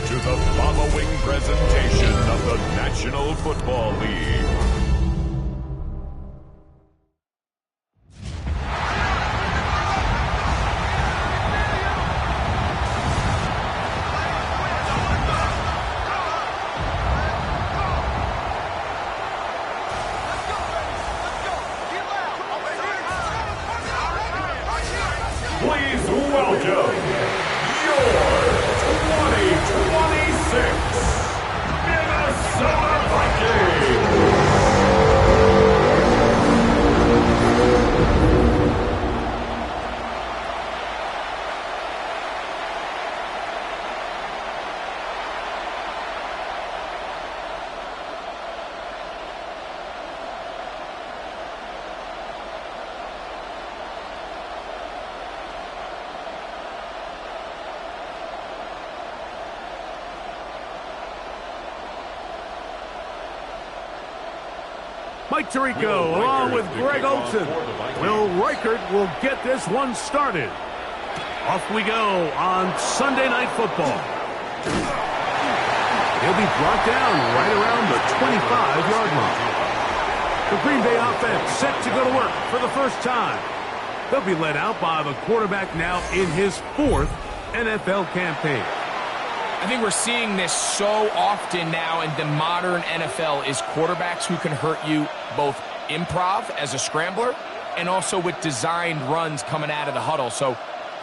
to the following presentation of the National Football League. Please welcome your 2026 Minnesota Vikings! Mike Tirico, along with Greg Olson. Will Reichert will get this one started. Off we go on Sunday Night Football. He'll be brought down right around the 25-yard line. The Green Bay offense set to go to work for the first time. They'll be led out by the quarterback now in his 4th NFL campaign. I think we're seeing this so often now in the modern NFL is quarterbacks who can hurt you both improv as a scrambler and also with designed runs coming out of the huddle. So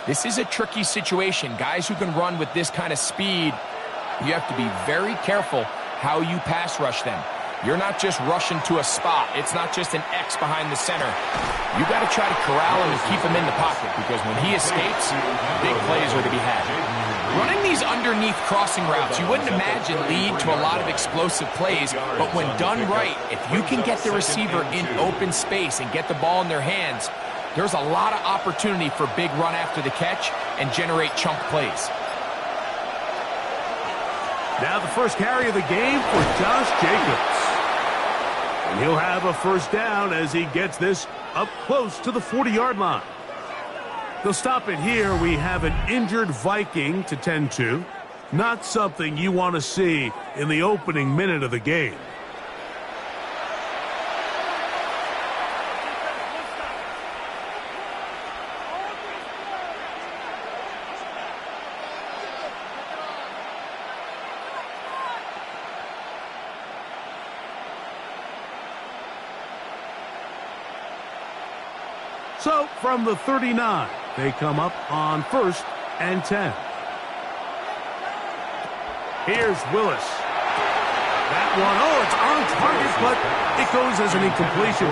this is a tricky situation. Guys who can run with this kind of speed, you have to be very careful how you pass rush them. You're not just rushing to a spot. It's not just an X behind the center. You got to try to corral him and keep him in the pocket because when he escapes, big plays are to be had. Running these underneath crossing routes, you wouldn't imagine lead to a lot of explosive plays, but when done right, if you can get the receiver in open space and get the ball in their hands, there's a lot of opportunity for big run after the catch and generate chunk plays. Now the first carry of the game for Josh Jacobs. And he'll have a first down as he gets this up close to the 40-yard line. They'll stop it here. We have an injured Viking to tend to. Not something you want to see in the opening minute of the game. So from the 39, they come up on 1st and 10. Here's Willis. That one, it's on target, but it goes as an incompletion.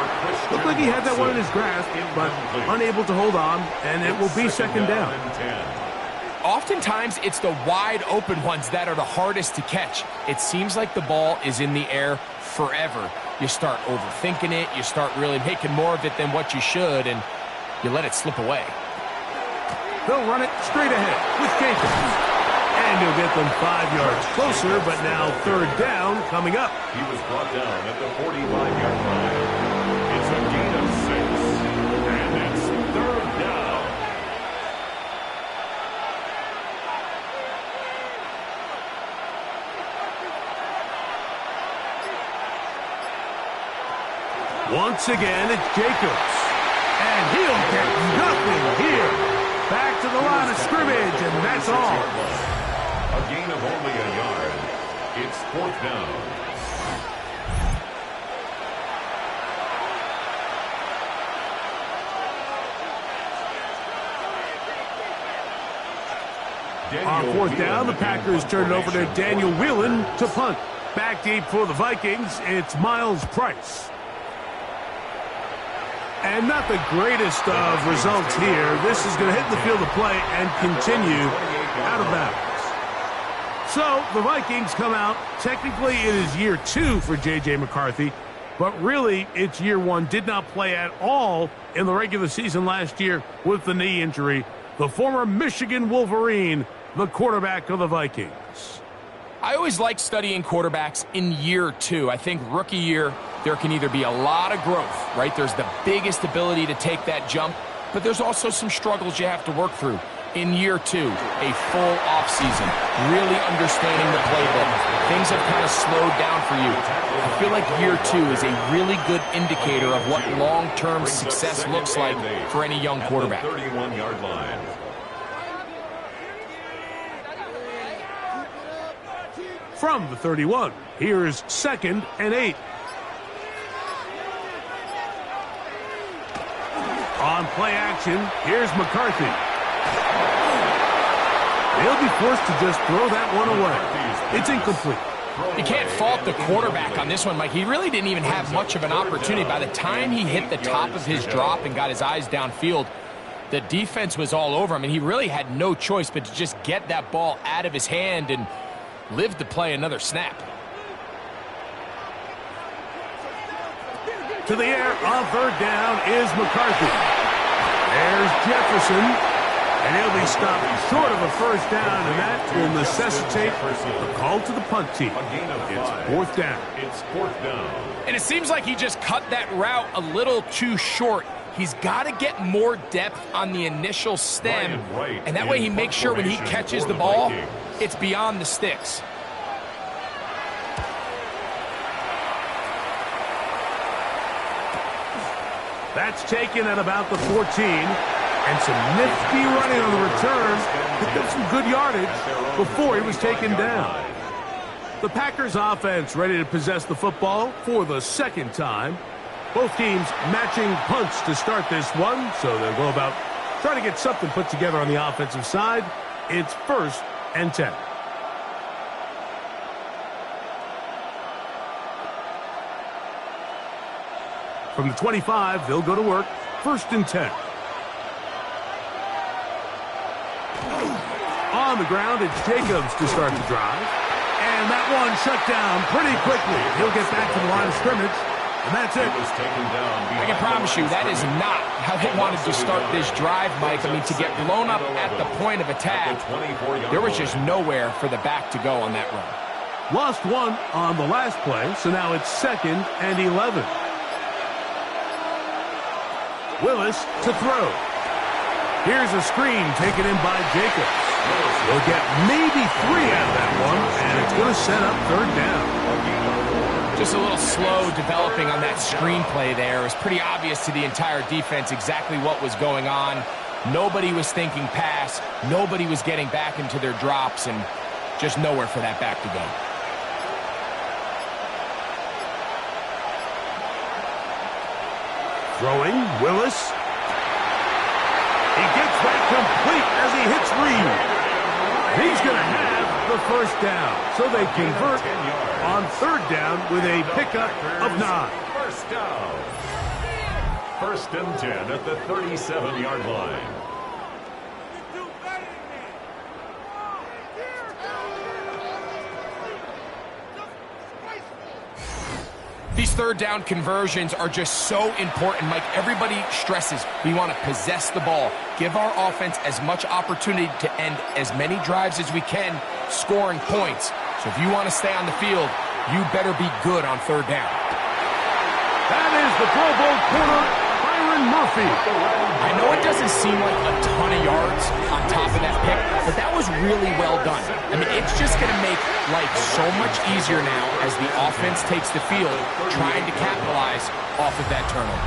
Looked like he had that one in his grasp, but unable to hold on, and it will be second down. Oftentimes, it's the wide open ones that are the hardest to catch. It seems like the ball is in the air forever. You start overthinking it, you start really making more of it than what you should, and you let it slip away. They'll run it straight ahead with Jacobs. And he'll get them 5 yards closer, but now third down coming up. He was brought down at the 45-yard line. It's a gain of 6, and it's third down. Once again, it's Jacobs. And he'll get nothing here. Back to the line of scrimmage, and that's all. A gain of only a yard. It's 4th down. On 4th down, the Packers turn it over to Daniel Whelan to punt. Back deep for the Vikings, it's Miles Price. And not the greatest of results here. This is going to hit the field of play and continue out of bounds. So the Vikings come out. Technically, it is year 2 for J.J. McCarthy, but really it's year 1. Did not play at all in the regular season last year with the knee injury. The former Michigan Wolverine, the quarterback of the Vikings. I always like studying quarterbacks in year 2. I think rookie year, there can either be a lot of growth, right? There's the biggest ability to take that jump, but there's also some struggles you have to work through. In year 2, a full offseason, really understanding the playbook. Things have kind of slowed down for you. I feel like year 2 is a really good indicator of what long-term success looks like for any young quarterback. 31-yard line. From the 31, here's 2nd and 8. On play action, here's McCarthy. They'll be forced to just throw that one away. It's incomplete. You can't fault the quarterback on this one, Mike. He really didn't even have much of an opportunity. By the time he hit the top of his drop and got his eyes downfield, the defense was all over him, and he really had no choice but to just get that ball out of his hand and live to play another snap. To the air on 3rd down is McCarthy. There's Jefferson, and he'll be stopped short of a 1st down, and that will necessitate a call to the punt team. It's 4th down. It's 4th down. And it seems like he just cut that route a little too short. He's got to get more depth on the initial stem, and that way he makes sure when he catches the ball, it's beyond the sticks. That's taken at about the 14, and some nifty running on the return. Picked up some good yardage before he was taken down. The Packers offense ready to possess the football for the 2nd time. Both teams matching punts to start this one, so they'll go about trying to get something put together on the offensive side. It's 1st and 10. From the 25, they'll go to work. 1st and 10. On the ground, it's Jacobs to start the drive. And that one shut down pretty quickly. He'll get back to the line of scrimmage, and that's it. I can promise you that is not how they wanted to start this drive, Mike. I mean, to get blown up at the point of attack, there was just nowhere for the back to go on that run. Lost one on the last play, so now it's 2nd and 11. Willis to throw. Here's a screen taken in by Jacobs. He'll get maybe 3 out of that one, and it's going to set up 3rd down. Just a little slow developing on that screenplay there. It was pretty obvious to the entire defense exactly what was going on. Nobody was thinking pass. Nobody was getting back into their drops, and just nowhere for that back to go. Throwing, Willis. He gets that complete as he hits Reed. He's going to have the 1st down. So they convert on 3rd down with a pickup of 9. 1st down. 1st and 10 at the 37-yard line. These 3rd down conversions are just so important, Mike. Everybody stresses we want to possess the ball, give our offense as much opportunity to end as many drives as we can, scoring points. So if you want to stay on the field, you better be good on 3rd down. That is the Pro Bowl corner, Byron Murphy. I know it doesn't seem like a ton of yards on top of that pick, but that was really well done. I mean, it's just going to make life so much easier now as the offense takes the field, trying to capitalize off of that turnover.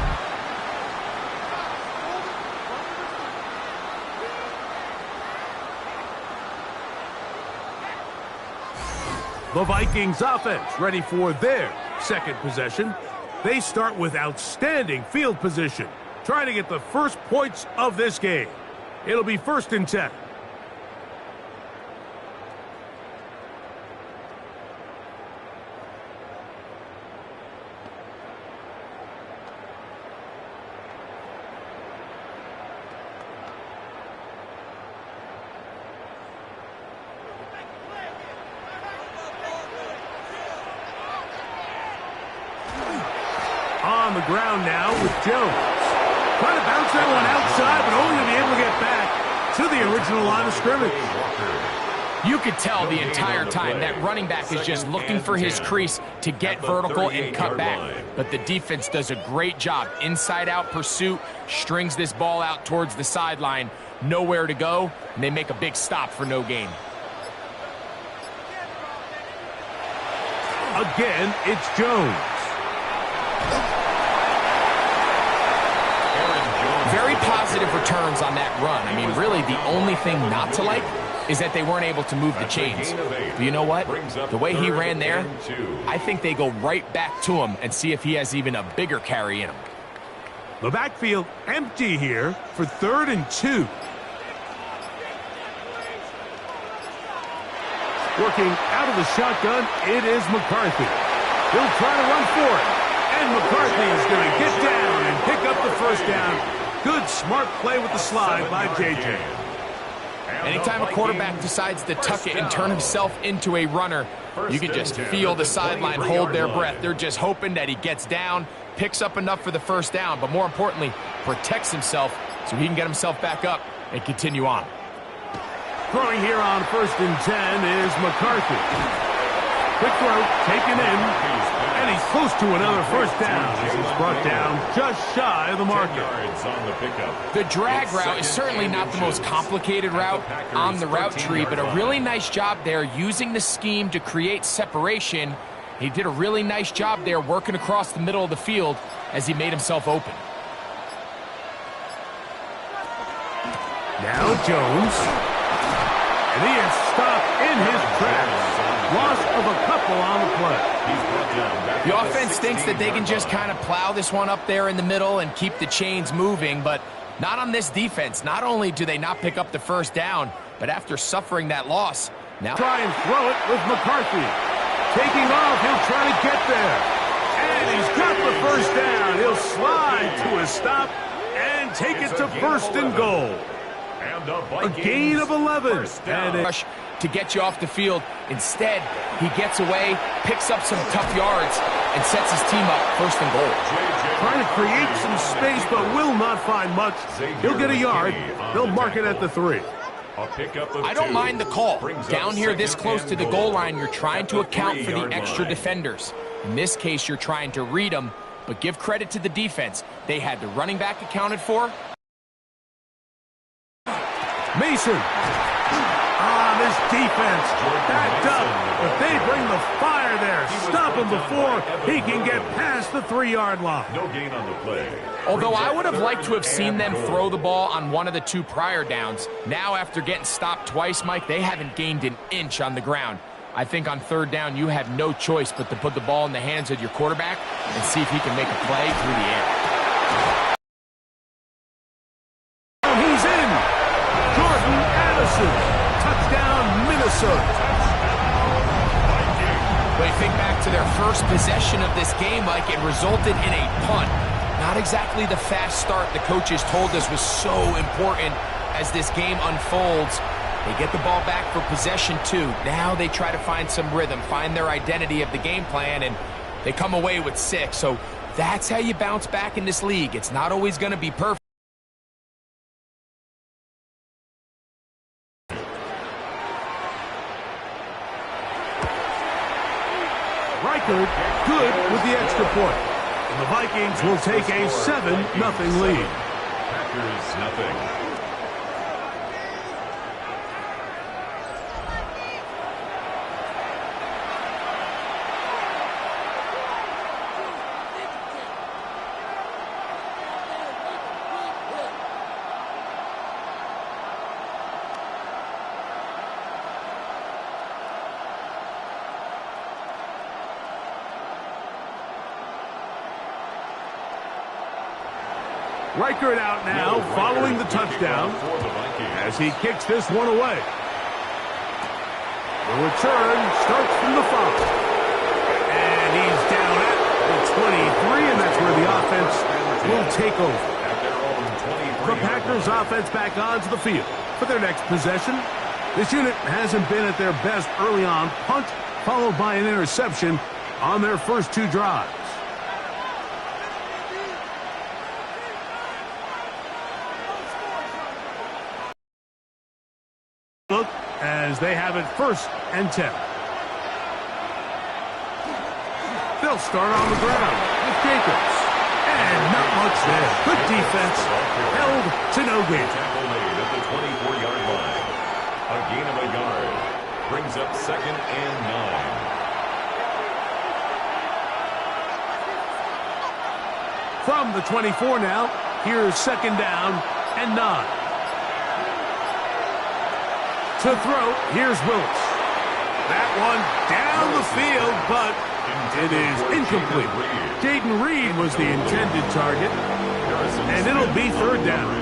The Vikings offense ready for their 2nd possession. They start with outstanding field position, trying to get the first points of this game. It'll be 1st and 10. On the ground now with Jones. Trying to bounce that one outside, but only to be able to get back to the original line of scrimmage. You could tell the entire time that running back is just looking for his crease to get vertical and cut back. But the defense does a great job. Inside-out pursuit, strings this ball out towards the sideline. Nowhere to go, and they make a big stop for no gain. Again, it's Jones. Very positive returns on that run. I mean, really, the only thing not to like is that they weren't able to move the chains. But you know what? The way he ran there, I think they go right back to him and see if he has even a bigger carry in him. The backfield empty here for 3rd and 2. Working out of the shotgun, it is McCarthy. He'll try to run for it. And McCarthy is going to get down and pick up the first down. Good, smart play with the slide by J.J. Anytime a quarterback decides to tuck it and turn himself into a runner, you can just feel the sideline hold their breath. They're just hoping that he gets down, picks up enough for the first down, but more importantly, protects himself so he can get himself back up and continue on. Throwing here on 1st and 10 is McCarthy. Quick throw, taken in, and he's close to another first down as he's brought down just shy of the marker. The drag route is certainly not the most complicated route on the route tree, but a really nice job there using the scheme to create separation. He did a really nice job there working across the middle of the field as he made himself open. Now Jones. And he is stopped in his tracks. Loss of a couple on the play. The offense thinks that they can just kind of plow this one up there in the middle and keep the chains moving, but not on this defense. Not only do they not pick up the first down, but after suffering that loss, now try and throw it with McCarthy. Taking off, he'll try to get there. And he's got the first down. He'll slide to a stop and take it to 1st and goal. A gain of 11. And a rush to get you off the field. Instead, he gets away, picks up some tough yards, and sets his team up 1st and goal. Trying to create some space, but will not find much. He'll get a yard. They'll mark it at the 3. I don't mind the call. Down here this close to the goal line, you're trying to account for the extra defenders. In this case, you're trying to read them, but give credit to the defense. They had the running back accounted for. Mason. This defense backed up, but they bring the fire there. Stop him before he can get past the 3-yard line. No gain on the play. Although I would have liked to have seen them throw the ball on one of the 2 prior downs. Now, after getting stopped twice, Mike, they haven't gained an inch on the ground. I think on 3rd down, you have no choice but to put the ball in the hands of your quarterback and see if he can make a play through the air. He's in. Jordan Addison. Touchdown, Minnesota. When you think back to their first possession of this game, Mike, it resulted in a punt. Not exactly the fast start the coaches told us was so important as this game unfolds. They get the ball back for possession 2. Now they try to find some rhythm, find their identity of the game plan, and they come away with 6. So that's how you bounce back in this league. It's not always going to be perfect. Good with the extra point. And the Vikings will take a 7-0 lead. Packers nothing. Reichert out now, following the touchdown, as he kicks this one away. The return starts from the 5. And he's down at the 23, and that's where the offense will take over. The Packers offense back onto the field for their next possession. This unit hasn't been at their best early on. Punt followed by an interception on their first 2 drives. as they have it 1st and 10. They'll start on the ground with Jacobs. And not much there. Good defense. Held to no gain. Tackle made at the 24-yard line. A gain of a yard. Brings up 2nd and 9. From the 24 now, here's 2nd down and 9. To throw, here's Willis. That one down the field, but it is incomplete. Jaden Reed was the intended target, and it'll be 3rd down.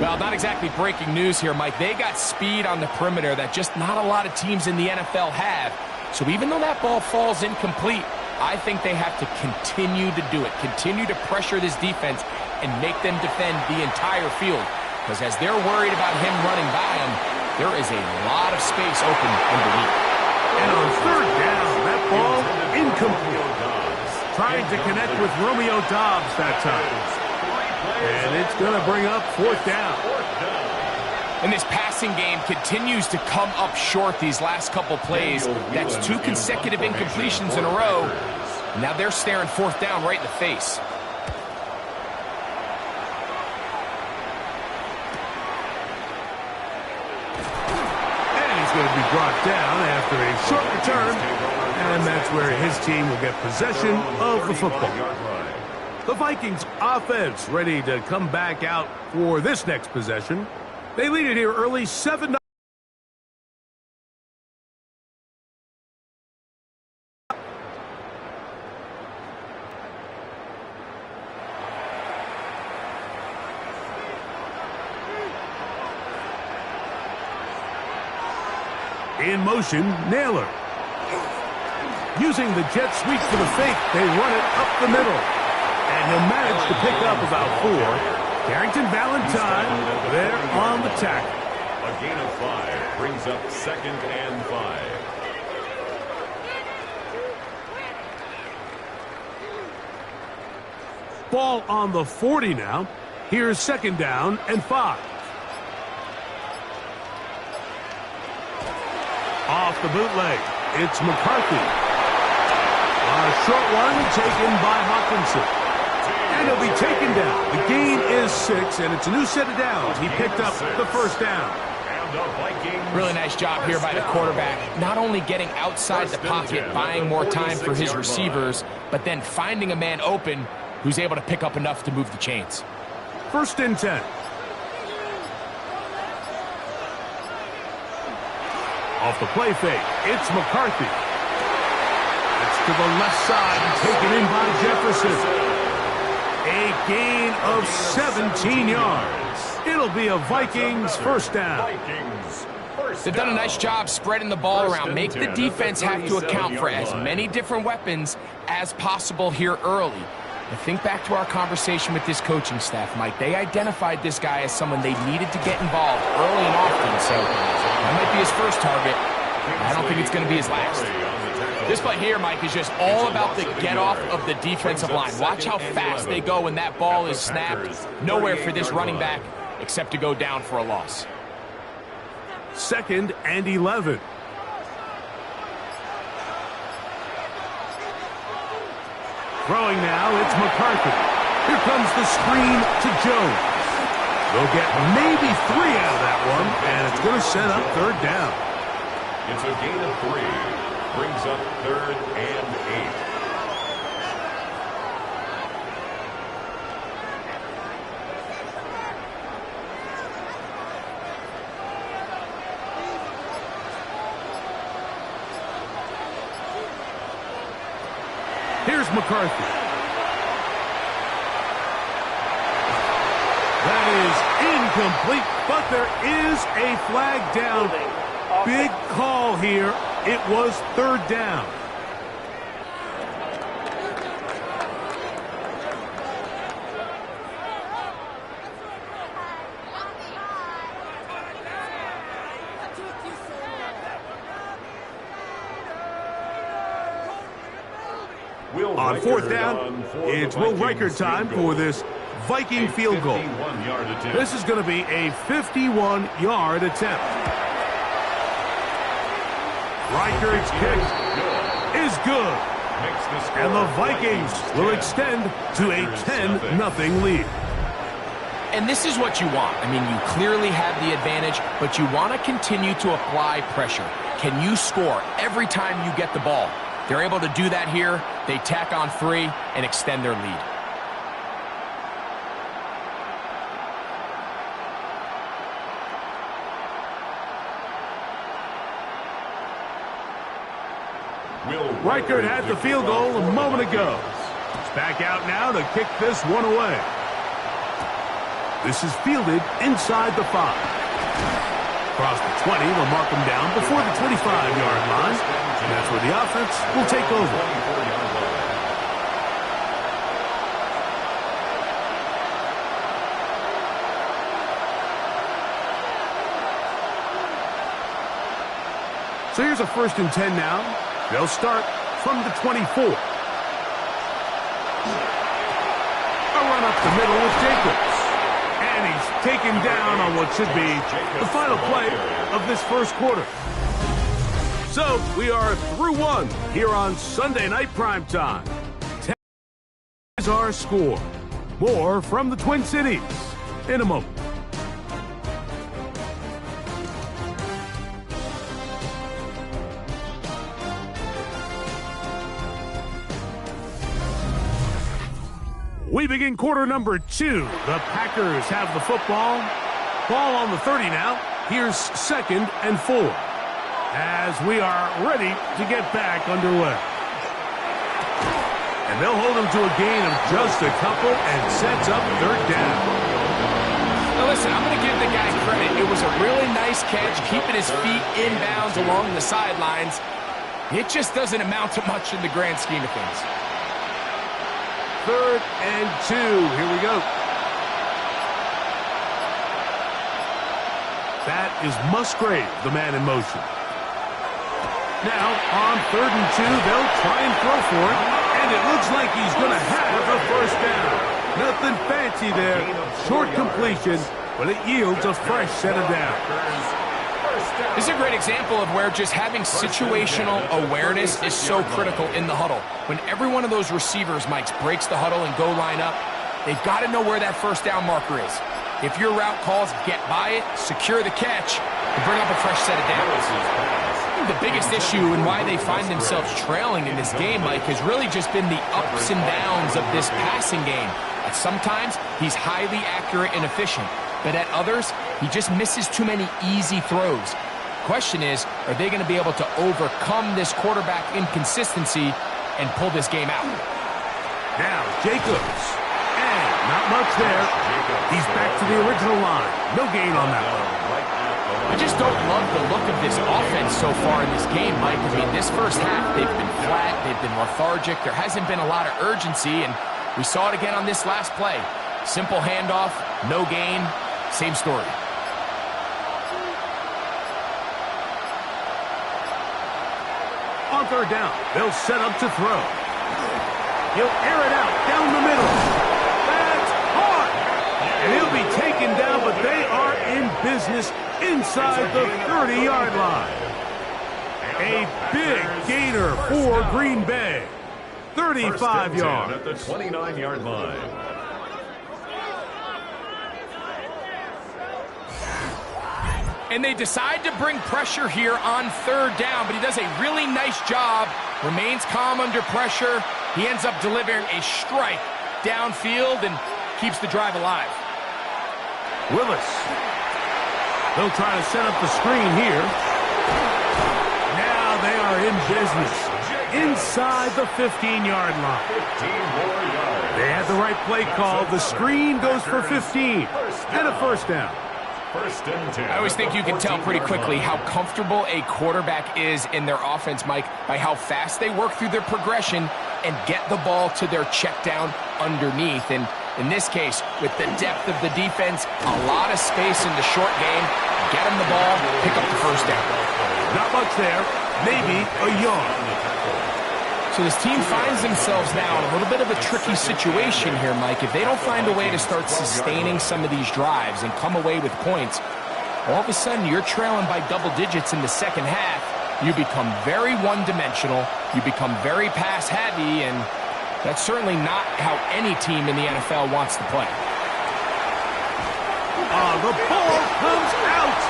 Well, not exactly breaking news here, Mike. They got speed on the perimeter that just not a lot of teams in the NFL have. So even though that ball falls incomplete, I think they have to continue to do it, continue to pressure this defense and make them defend the entire field. Because as they're worried about him running by them, there is a lot of space open underneath. And on 3rd down, that ball incomplete. Trying to connect with Romeo Doubs that time. And it's going to bring up 4th down. And this passing game continues to come up short these last couple plays. That's 2 consecutive incompletions in a row. Now they're staring 4th down right in the face. And he's going to be brought down after a short return. And that's where his team will get possession of the football. The Vikings offense ready to come back out for this next possession. They lead it here early, 7-0. In motion, Naylor. Using the jet sweep for the fake, they run it up the middle. And he'll manage to pick up about 4. Carrington Valentine there on the tackle. A gain of 5 brings up 2nd and 5. Ball on the 40 now. Here's 2nd down and 5. Off the bootleg, it's McCarthy. A short one taken by Hawkinson. And he'll be taken down. The gain is 6, and it's a new set of downs. He picked up the 1st down. Really nice job here by the quarterback. Not only getting outside the pocket, buying more time for his receivers, but then finding a man open who's able to pick up enough to move the chains. 1st and 10. Off the play fake, it's McCarthy. It's to the left side and taken in by Jefferson. A gain of 17 yards. It'll be a Vikings 1st down. They've done a nice job spreading the ball around. Make the defense have to account for as many different weapons as possible here early. And think back to our conversation with this coaching staff, Mike. They identified this guy as someone they needed to get involved early and often. So that might be his first target. I don't think it's going to be his last. This play here, Mike, is just all about the get-off of the defensive line. Watch how fast they go when that ball is snapped. Nowhere for this running back except to go down for a loss. 2nd and 11. Throwing now, it's McCarthy. Here comes the screen to Jones. They'll get maybe 3 out of that one, and it's going to set up 3rd down. It's a gain of 3. Brings up 3rd and 8. Here's McCarthy. That is incomplete, but there is a flag down. Big call here. It was 3rd down. On 4th down, it's Will Riker time for this Viking field goal. This is going to be a 51-yard attempt. Reichert's kick is good. And the Vikings will extend to a 10-0 lead. And this is what you want. I mean, you clearly have the advantage, but you want to continue to apply pressure. Can you score every time you get the ball? They're able to do that here. They tack on 3 and extend their lead. Reichert had the field goal a moment ago. He's back out now to kick this one away. This is fielded inside the 5. Across the 20 will mark him down before the 25-yard line. And that's where the offense will take over. So here's a 1st and 10 now. They'll start from the 24. A run up the middle with Jacobs. And he's taken down on what should be the final play of this first quarter. So we are through 1 here on Sunday Night Primetime. 10 is our score. More from the Twin Cities in a moment. We begin quarter number 2. The Packers have the football. Ball on the 30 now. Here's 2nd and 4. As we are ready to get back underway. And they'll hold him to a gain of just a couple and sets up 3rd down. Now listen, I'm going to give the guy credit. It was a really nice catch, keeping his feet inbounds along the sidelines. It just doesn't amount to much in the grand scheme of things. 3rd and 2. Here we go. That is Musgrave, the man in motion. Now, on 3rd and 2, they'll try and throw for it, and it looks like he's going to have a 1st down. Nothing fancy there. Short completion, but it yields a fresh set of downs. This is a great example of where just having situational awareness is so critical in the huddle. When every one of those receivers, Mike, breaks the huddle and go line up, they've got to know where that 1st down marker is. If your route calls, get by it, secure the catch, and bring up a fresh set of downs. The biggest issue and why they find themselves trailing in this game, Mike, has really just been the ups and downs of this passing game. At sometimes, he's highly accurate and efficient, but at others, he just misses too many easy throws. Question is, are they going to be able to overcome this quarterback inconsistency and pull this game out? Now, Jacobs. And not much there. He's back to the original line. No gain on that one. I just don't love the look of this offense so far in this game, Mike. I mean, this first half, they've been flat, they've been lethargic. There hasn't been a lot of urgency, and we saw it again on this last play. Simple handoff, no gain, same story. On 3rd down, they'll set up to throw. He'll air it out down the middle. That's hard. And he'll be taken down, but they are in business inside the 30-yard line. A big gainer for Green Bay. 35 yards. At the 29-yard line. And they decide to bring pressure here on 3rd down, but he does a really nice job. Remains calm under pressure. He ends up delivering a strike downfield and keeps the drive alive. Willis. They'll try to set up the screen here. Now they are in business. Inside the 15-yard line. 15 more yards. They had the right play call. The screen goes for 15. And a 1st down. 1st and 10. I always think you can tell pretty quickly how comfortable a quarterback is in their offense, Mike, by how fast they work through their progression and get the ball to their check down underneath. And in this case, with the depth of the defense, a lot of space in the short game, get them the ball, pick up the 1st down. Not much there. Maybe a yard. So this team finds themselves now in a little bit of a tricky situation here, Mike. If they don't find a way to start sustaining some of these drives and come away with points, all of a sudden you're trailing by double digits in the second half, you become very one-dimensional, you become very pass-heavy, and that's certainly not how any team in the NFL wants to play. The ball comes out,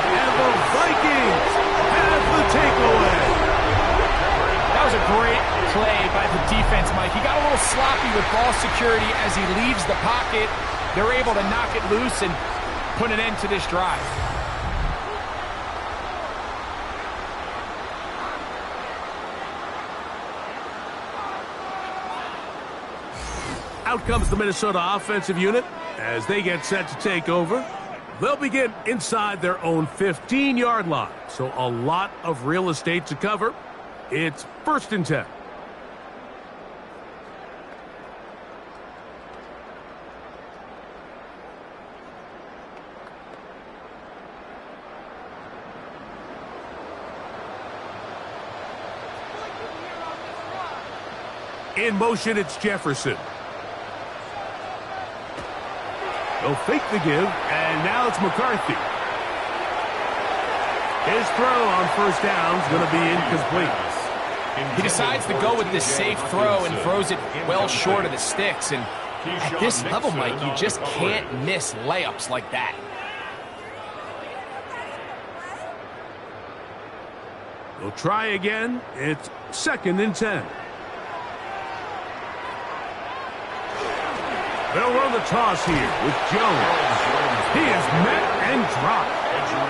and the Vikings have the takeaway. That was a great play by the defense, Mike. He got a little sloppy with ball security as he leaves the pocket. They're able to knock it loose and put an end to this drive. Out comes the Minnesota offensive unit as they get set to take over. They'll begin inside their own 15-yard line, so a lot of real estate to cover. It's 1st and 10. In motion, it's Jefferson. They'll fake the give, and now it's McCarthy. His throw on 1st down is going to be incomplete. He decides to go with this safe throw and throws it well short of the sticks. And at this level, Mike, you just can't miss layups like that. They'll try again. It's 2nd and 10. They'll run the toss here with Jones. He is met and dropped.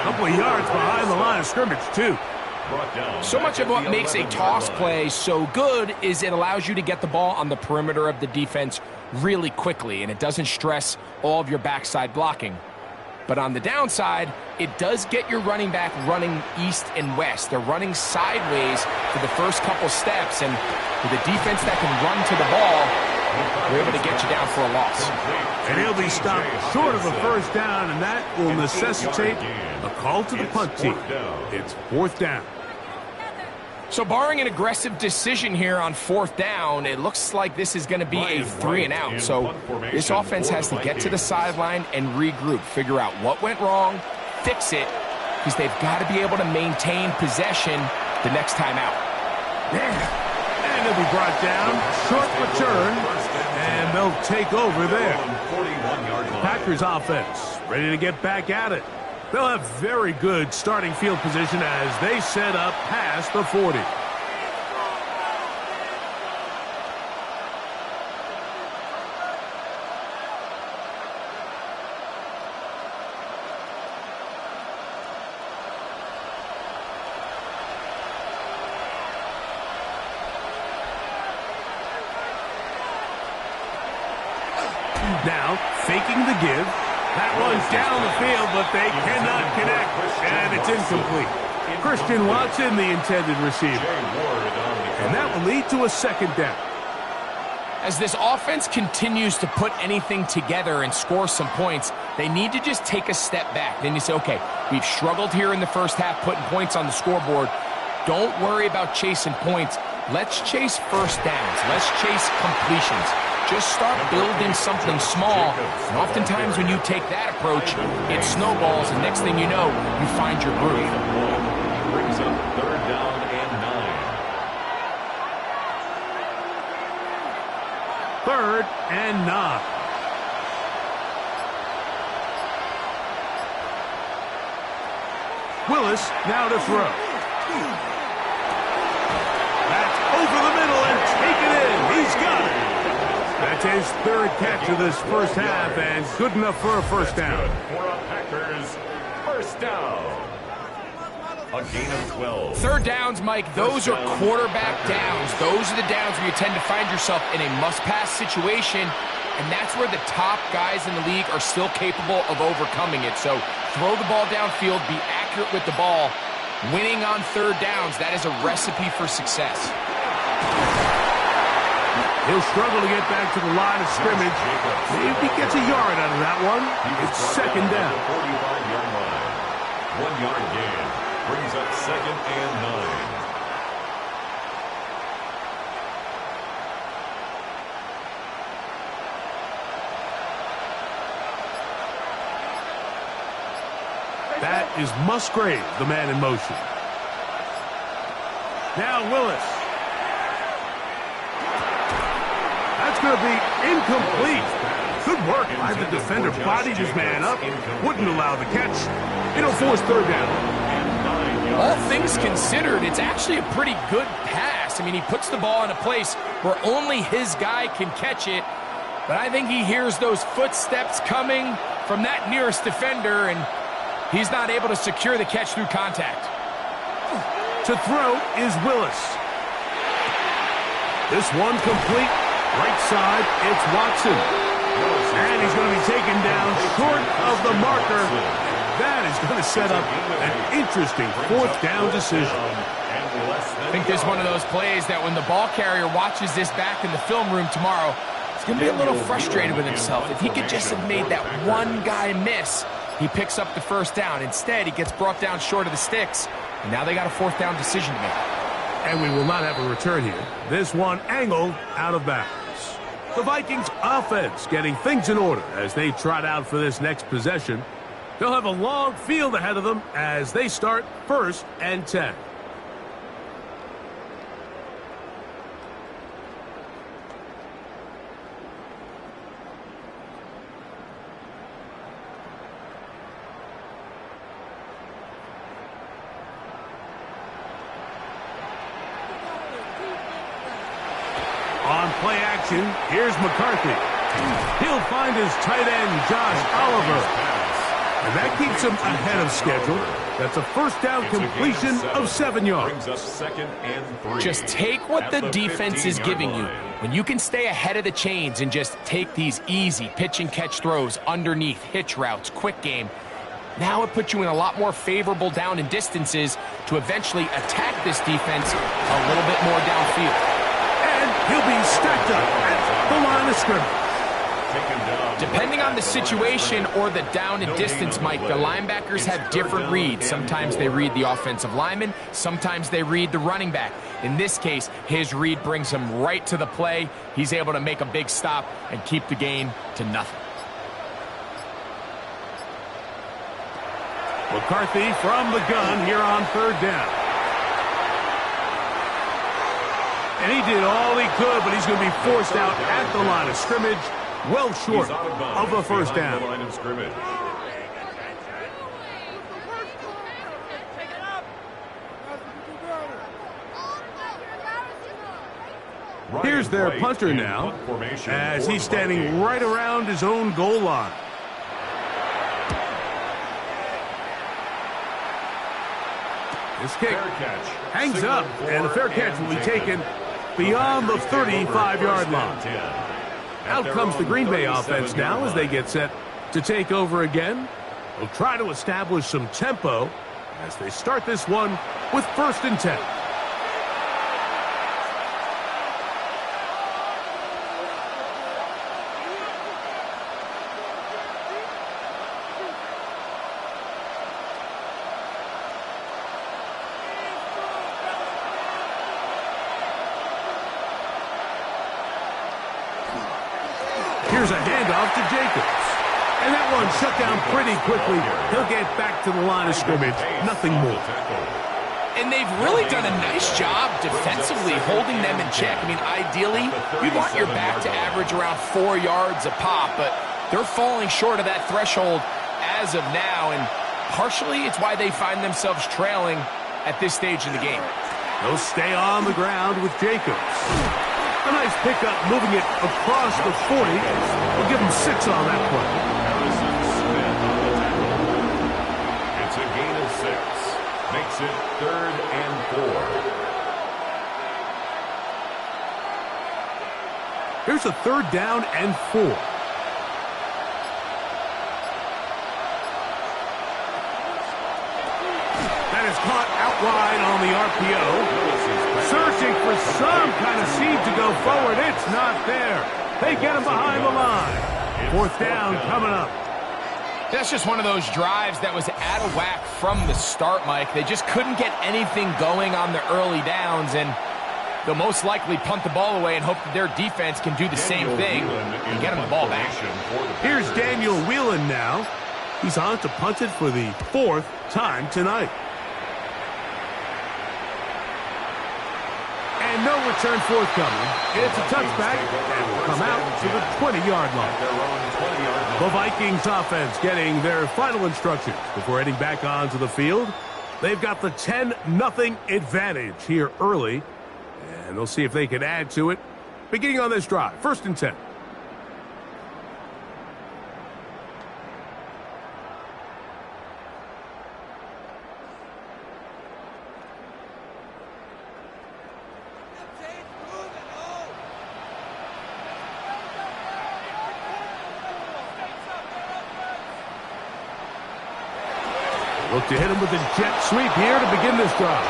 A couple of yards behind the line of scrimmage, too. So much of what makes a toss play so good is it allows you to get the ball on the perimeter of the defense really quickly, and it doesn't stress all of your backside blocking. But on the downside, it does get your running back running east and west. They're running sideways for the first couple steps, and with a defense that can run to the ball, they're able to get you down for a loss. And he'll be stopped short of a 1st down, and that will necessitate a call to the punt team. It's 4th down. So barring an aggressive decision here on 4th down, it looks like this is going to be a 3-and-out. So this offense has to get to the sideline and regroup, figure out what went wrong, fix it, because they've got to be able to maintain possession the next time out. And he'll be brought down, short return, and they'll take over there. Packers offense ready to get back at it. They'll have very good starting field position as they set up past the 40. Now, faking the give. That one's down the field, but they cannot connect, and it's incomplete. Christian Watson, the intended receiver. And that will lead to a 2nd down. As this offense continues to put anything together and score some points, they need to just take a step back. Then you say, okay, we've struggled here in the first half putting points on the scoreboard. Don't worry about chasing points. Let's chase 1st downs. Let's chase completions. Just start building something small, and oftentimes when you take that approach, it snowballs, and next thing you know, you find your groove. Brings up 3rd down and 9. 3rd and 9. Willis now to throw. That's over the middle and taken in. He's got it. That's his 3rd catch of this first half, and good enough for a 1st down. For a Packers 1st down. A gain of 12. 3rd downs, Mike, those are quarterback downs. Those are the downs where you tend to find yourself in a must-pass situation, and that's where the top guys in the league are still capable of overcoming it. So throw the ball downfield, be accurate with the ball. Winning on 3rd downs, that is a recipe for success. He'll struggle to get back to the line of scrimmage. Maybe he gets a yard out of that one. It's 2nd down. 45-yard line. 1-yard gain. Brings up 2nd and 9. That is Musgrave, the man in motion. Now Willis. That's going to be incomplete. Good work by the defender. Bodied his man up. Wouldn't allow the catch. It'll force third down. All things considered, it's actually a pretty good pass. I mean, he puts the ball in a place where only his guy can catch it. But I think he hears those footsteps coming from that nearest defender, and he's not able to secure the catch through contact. To throw is Willis. This one complete. Right side, it's Watson. And he's going to be taken down short of the marker. That is going to set up an interesting fourth down decision. I think this is one of those plays that when the ball carrier watches this back in the film room tomorrow, he's going to be a little frustrated with himself. If he could just have made that one guy miss, he picks up the first down. Instead, he gets brought down short of the sticks, and now they got a fourth down decision to make. And we will not have a return here. This one angled out of bounds. The Vikings offense getting things in order as they trot out for this next possession. They'll have a long field ahead of them as they start 1st and 10. On play action, here's McCarthy. He'll find his tight end, Josh Oliver. And that keeps him ahead of schedule. That's a first down completion of 7 yards. Just take what the defense is giving you. When you can stay ahead of the chains and just take these easy pitch and catch throws underneath, hitch routes, quick game, now it puts you in a lot more favorable down and distances to eventually attack this defense a little bit more downfield. And he'll be stacked up at the line of scrimmage. Depending on the situation or the down and distance, Mike, the linebackers have different reads. Sometimes they read the offensive lineman. Sometimes they read the running back. In this case, his read brings him right to the play. He's able to make a big stop and keep the gain to nothing. McCarthy from the gun here on 3rd down. And he did all he could, but he's going to be forced out at the line of scrimmage. Well short of a first down. Here's their punter now, as he's standing right around his own goal line. This kick hangs up, and the fair catch will be taken beyond the 35-yard line. Out comes the Green Bay offense now as they get set to take over again. They'll try to establish some tempo as they start this one with 1st and 10. Here's a handoff to Jacobs. And that one shut down pretty quickly. He'll get back to the line of scrimmage. Nothing more. And they've really done a nice job defensively holding them in check. I mean, ideally, you want your back to average around 4 yards a pop, but they're falling short of that threshold as of now, and partially it's why they find themselves trailing at this stage in the game. They'll stay on the ground with Jacobs. A nice pickup, moving it across the 40. We'll give him 6 on that play. It's a gain of 6. Makes it 3rd and 4. Here's a 3rd down and 4. That is caught out wide on the RPO. Searching for some kind of seed to go forward. It's not there. They get him behind the line. 4th down coming up. That's just one of those drives that was out of whack from the start, Mike. They just couldn't get anything going on the early downs, and they'll most likely punt the ball away and hope that their defense can do the same thing and get them the ball back. Here's Daniel Whelan now. He's on to punt it for the 4th time tonight. no return forthcoming. It's a touchback and will come out to the 20-yard line. The Vikings offense getting their final instructions before heading back onto the field. They've got the 10-0 advantage here early, and they'll see if they can add to it. Beginning on this drive, 1st and 10. Look to hit him with a jet sweep here to begin this drive.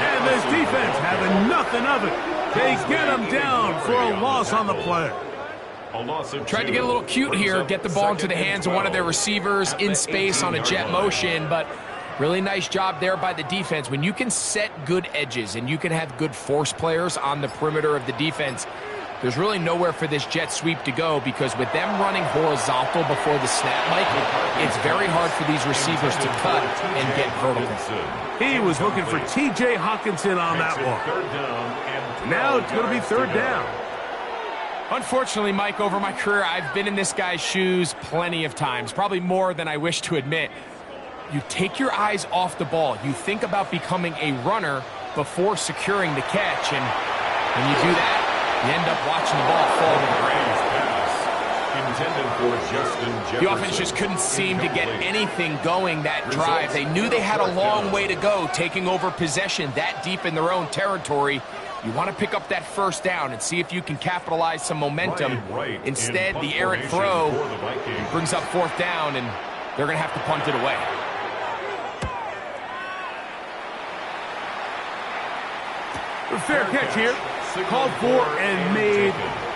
And this defense having nothing of it. They get him down for a loss on the play. Tried to get a little cute here, get the ball into the hands of one of their receivers in space on a jet motion, but really nice job there by the defense. When you can set good edges and you can have good force players on the perimeter of the defense, there's really nowhere for this jet sweep to go, because with them running horizontal before the snap, Mike, it's very hard for these receivers to cut and get vertical. He was looking for T.J. Hawkinson on that one. Now it's going to be 3rd down. Unfortunately, Mike, over my career, I've been in this guy's shoes plenty of times, probably more than I wish to admit. You take your eyes off the ball. You think about becoming a runner before securing the catch, and when you do that, you end up watching the ball fall to the ground. The offense just couldn't seem to get anything going that drive. They knew they had a long way to go, taking over possession that deep in their own territory. You want to pick up that 1st down and see if you can capitalize some momentum. Instead, the errant throw brings up 4th down, and they're going to have to punt it away. A fair catch here. Called for and made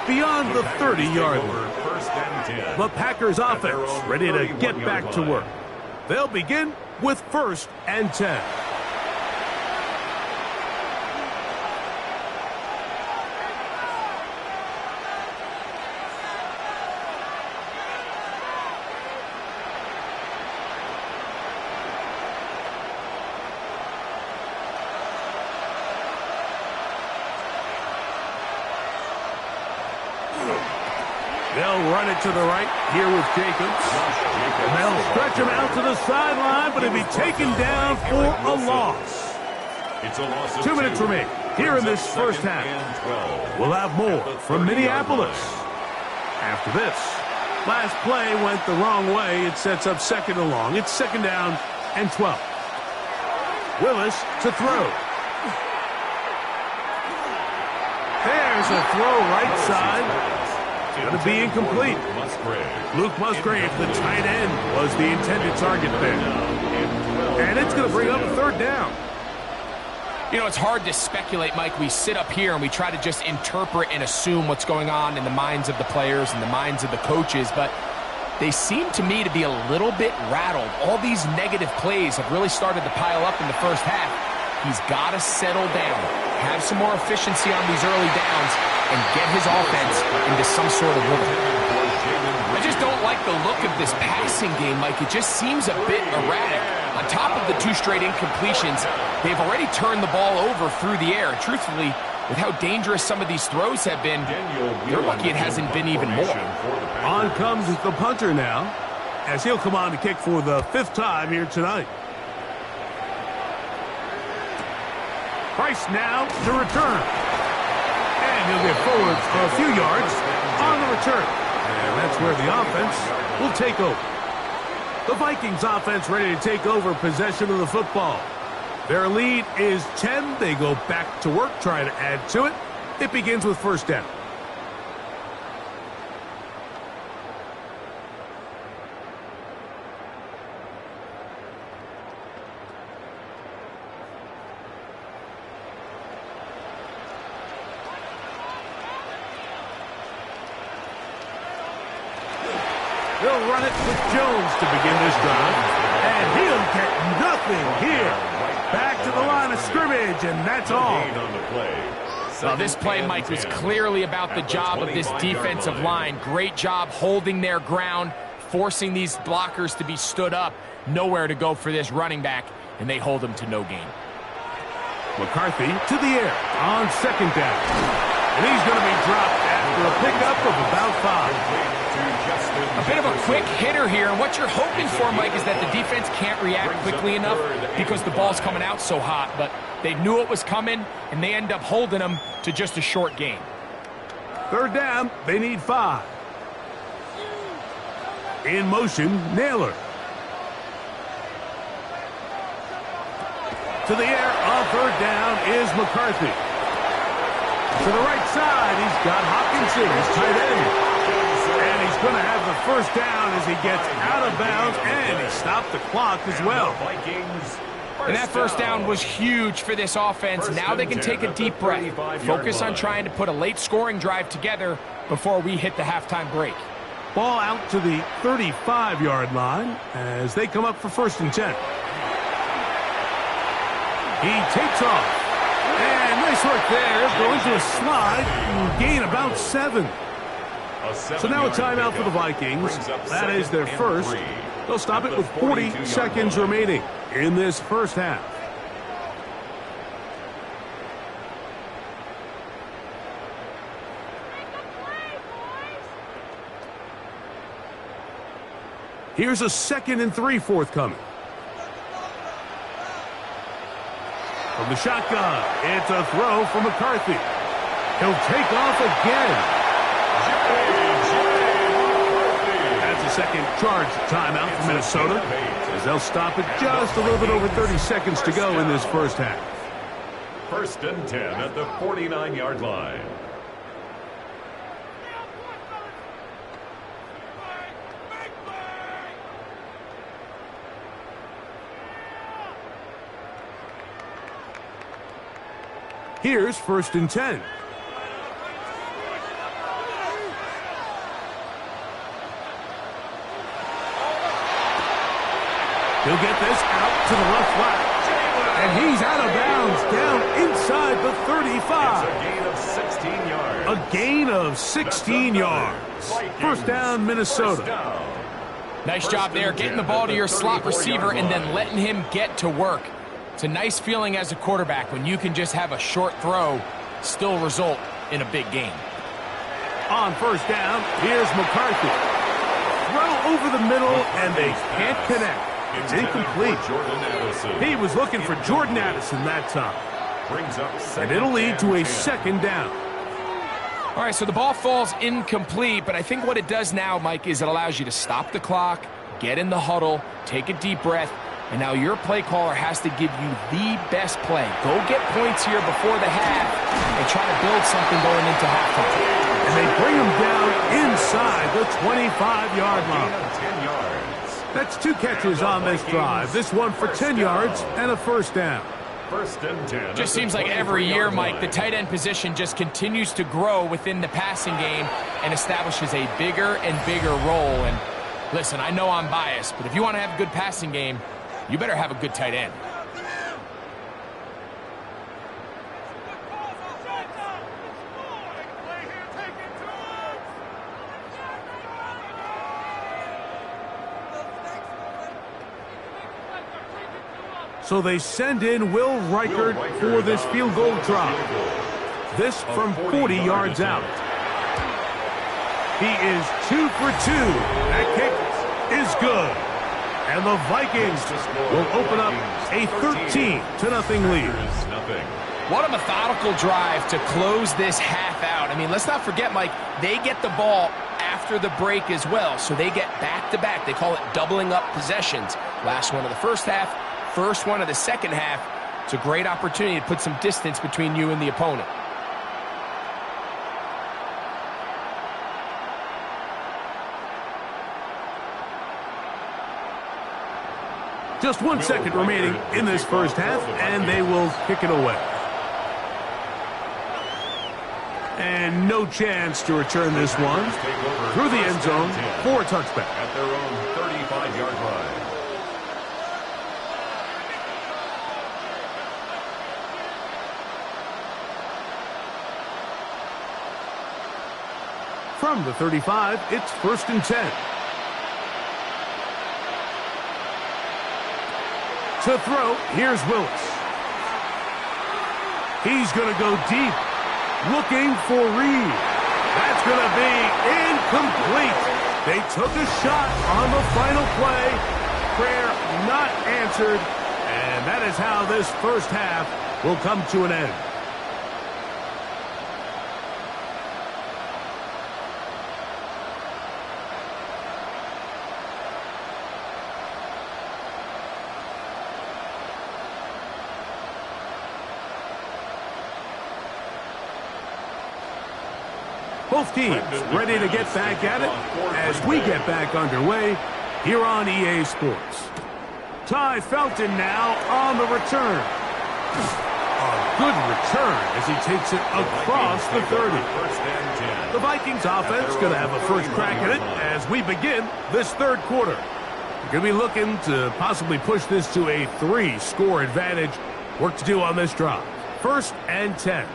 beyond the 30-yard line. The Packers offense ready to get back to work. They'll begin with 1st and 10. They'll run it to the right here with Jacobs. And they'll stretch him out to the sideline, but he'll be taken down for a loss. 2 minutes remaining here in this 1st half. We'll have more from Minneapolis. After this, last play went the wrong way. It sets up 2nd and long. It's 2nd down and 12. Willis to throw. There's a throw right side. Going to be incomplete. Luke Musgrave, the tight end, was the intended target there. And it's going to bring up a 3rd down. You know, it's hard to speculate, Mike. We sit up here and we try to just interpret and assume what's going on in the minds of the players and the minds of the coaches, but they seem to me to be a little bit rattled. All these negative plays have really started to pile up in the 1st half. He's got to settle down, have some more efficiency on these early downs, and get his offense into some sort of rhythm. I just don't like the look of this passing game, Mike. It just seems a bit erratic. On top of the 2 straight incompletions, they've already turned the ball over through the air. And truthfully, with how dangerous some of these throws have been, they're lucky it hasn't been even more. On comes the punter now, as he'll come on to kick for the 5th time here tonight. Price now to return. And he'll get forward for a few yards on the return. And that's where the offense will take over. The Vikings offense ready to take over possession of the football. Their lead is 10. They go back to work, trying to add to it. It begins with 1st down. He'll run it with Jones to begin this drive. And he'll get nothing here. Back to the line of scrimmage, and that's all. Well, this play, Mike, was clearly about the job of this defensive line. Great job holding their ground, forcing these blockers to be stood up. Nowhere to go for this running back, and they hold him to no gain. McCarthy to the air on second down. And he's going to be dropped after a pickup of about 5. A bit of a quick hitter here. And what you're hoping for, Mike, is that the defense can't react quickly enough because the ball's coming out so hot. But they knew it was coming, and they end up holding them to just a short gain. Third down, they need 5. In motion, Naylor. To the air on third down is McCarthy. To the right side, he's got Hopkinson, his tight end. And he's going to have the first down as he gets out of bounds, and he stopped the clock as well. And that first down was huge for this offense. Now they can take a deep breath. Focus on trying to put a late scoring drive together before we hit the halftime break. Ball out to the 35-yard line as they come up for 1st and 10. He takes off. And nice work there. Going to a slide and gain about 7. So now a timeout for the Vikings. That is their first. They'll stop it with 40 seconds remaining in this first half. Here's a 2nd and 3 forthcoming. From the shotgun, it's a throw for McCarthy. He'll take off again. That's a second charge timeout for Minnesota, as they'll stop it just a little bit over 30 seconds to go in this first half. 1st and 10 at the 49-yard line. Here's 1st and 10. He'll get this out to the left flat. And he's out of bounds down inside the 35. A gain of 16 yards. A gain of 16 yards. First down, Minnesota. Nice job there, getting the ball to your slot receiver and then letting him get to work. It's a nice feeling as a quarterback when you can just have a short throw still result in a big game. On first down, here's McCarthy. Throw over the middle, and they can't connect. It's incomplete. He was looking for Jordan Addison that time. And it'll lead to a 2nd down. All right, so the ball falls incomplete, but I think what it does now, Mike, is it allows you to stop the clock, get in the huddle, take a deep breath, and now your play caller has to give you the best play. Go get points here before the half and try to build something going into halftime. And they bring him down inside the 25-yard line. That's 2 catches on this drive. This one for 10 yards and a first down. 1st and 10. Just seems like every year, Mike, the tight end position just continues to grow within the passing game and establishes a bigger and bigger role. And listen, I know I'm biased, but if you want to have a good passing game, you better have a good tight end. So they send in Will Reichert for this field goal try. This from 40 yards out. He is 2 for 2. That kick is good. And the Vikings will open up a 13-0 lead. What a methodical drive to close this half out. I mean, let's not forget, Mike, they get the ball after the break as well, so they get back-to-back. They call it doubling up possessions. Last one of the first half, first one of the second half. It's a great opportunity to put some distance between you and the opponent. Just 1 second remaining in this first half, and they will kick it away. And no chance to return this one through the end zone for a touchback. At their own 35-yard line. From the 35, it's 1st and 10. To throw, here's Willis. He's going to go deep, looking for Reed. That's going to be incomplete. They took a shot on the final play. Prayer not answered. And that is how this first half will come to an end. Both teams ready to get back at it as we get back underway here on EA Sports. Ty Felton now on the return. A good return as he takes it across the 30. The Vikings offense going to have a first crack at it as we begin this third quarter. We're going to be looking to possibly push this to a 3-score advantage. Work to do on this drive. 1st and 10.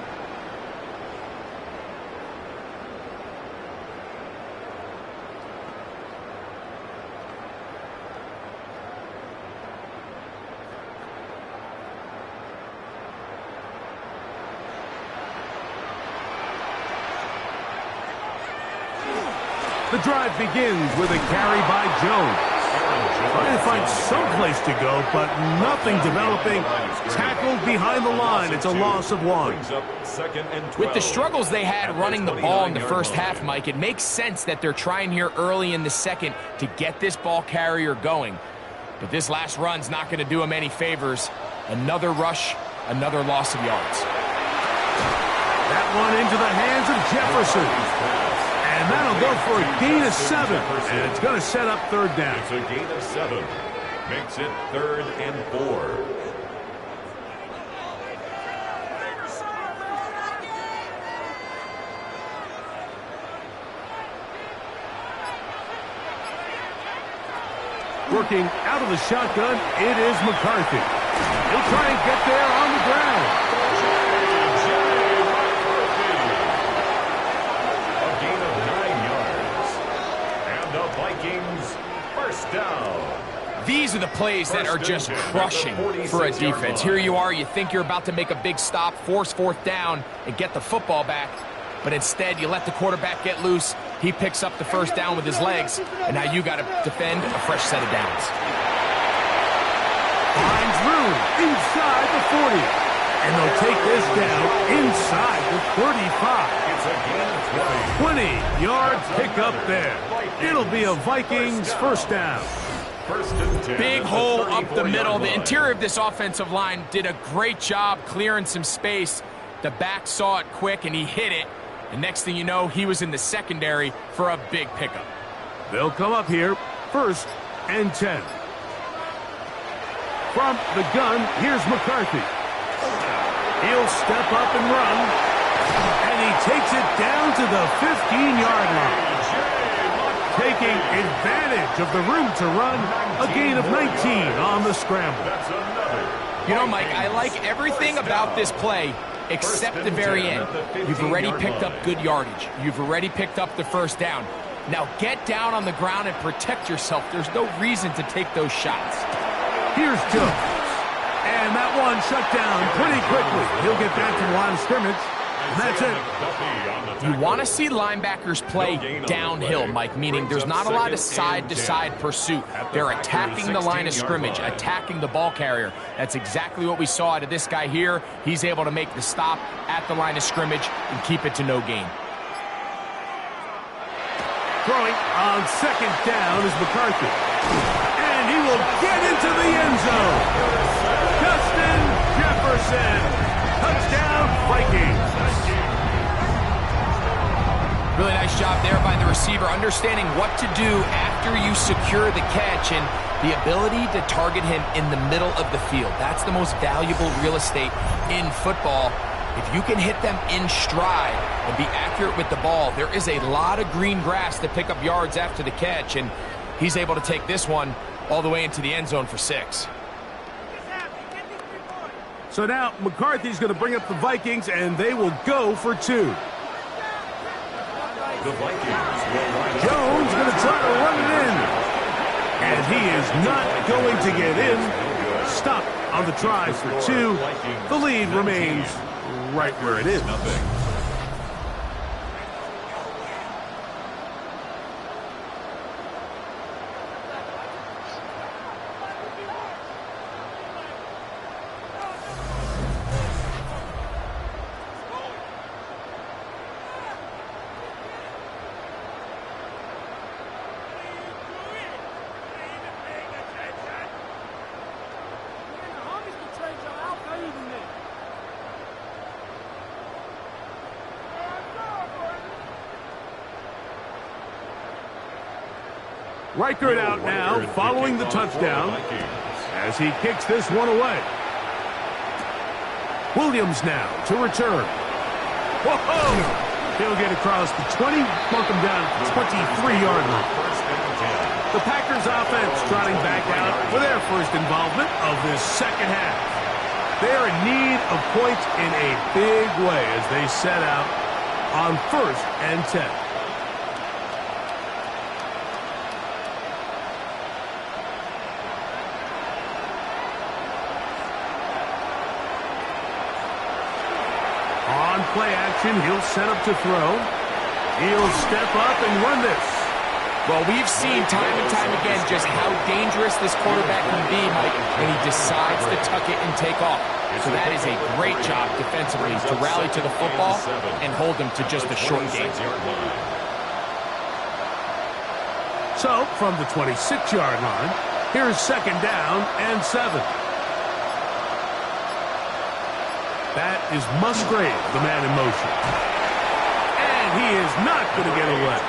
The drive begins with a carry by Jones. Trying to find some place to go, but nothing developing. Tackled behind the line. It's a loss of 1. With the struggles they had running the ball in the first half, Mike, it makes sense that they're trying here early in the second to get this ball carrier going. But this last run's not going to do him any favors. Another rush, another loss of yards. That one into the hands of Jefferson. And that'll go for a gain of 7. And it's going to set up 3rd down. It's a gain of 7. Makes it 3rd and 4. Working out of the shotgun, it is McCarthy. He'll try and get there on the ground. These are the plays that are just crushing for a defense. Here you are, you think you're about to make a big stop, force 4th down, and get the football back. But instead, you let the quarterback get loose. He picks up the 1st down with his legs, and now you got to defend a fresh set of downs. Finds room inside the 40. And they'll take this down inside the 35. It's a gain of 20 yards pick up there. It'll be a Vikings 1st down. Big hole up the middle. The interior of this offensive line did a great job clearing some space. The back saw it quick, and he hit it. And next thing you know, he was in the secondary for a big pickup. They'll come up here, 1st and 10. From the gun, here's McCarthy. He'll step up and run. And he takes it down to the 15-yard line. Taking advantage of the room to run, a gain of 19 on the scramble. You know, Mike, I like everything about this play except the very end. You've already picked up good yardage. You've already picked up the 1st down. Now get down on the ground and protect yourself. There's no reason to take those shots. Here's Jones. And that one shut down pretty quickly. He'll get back to the line of scrimmage. And that's it. You want to see linebackers play downhill, Mike, meaning there's not a lot of side-to-side pursuit. They're attacking the line of scrimmage, attacking the ball carrier. That's exactly what we saw out of this guy here. He's able to make the stop at the line of scrimmage and keep it to no gain. Throwing on 2nd down is McCarthy. And he will get into the end zone. Justin Jefferson. Touchdown, Vikings. Really nice job there by the receiver, understanding what to do after you secure the catch and the ability to target him in the middle of the field. That's the most valuable real estate in football. If you can hit them in stride and be accurate with the ball, there is a lot of green grass to pick up yards after the catch, and he's able to take this one all the way into the end zone for 6. So now McCarthy's going to bring up the Vikings, and they will go for 2. The Vikings will line up. Jones going to try to run it in. And he is not going to get in. Stop on the try for 2. The lead remains right where it is. Nothing. Riker out now, following the touchdown, as he kicks this one away. Williams now to return. Whoa! He'll get across the 20, mark him down at the 23-yard line. The Packers offense trotting back out for their first involvement of this second half. They're in need of points in a big way as they set out on 1st and 10. On play action, he'll set up to throw. He'll step up and run this. Well, we've seen time and time again just how dangerous this quarterback can be, Mike, when he decides to tuck it and take off. So that is a great job defensively to rally to the football and hold him to just a short game. So, from the 26-yard line, here's 2nd down and 7. That is Musgrave, the man in motion. And he is not going to get away.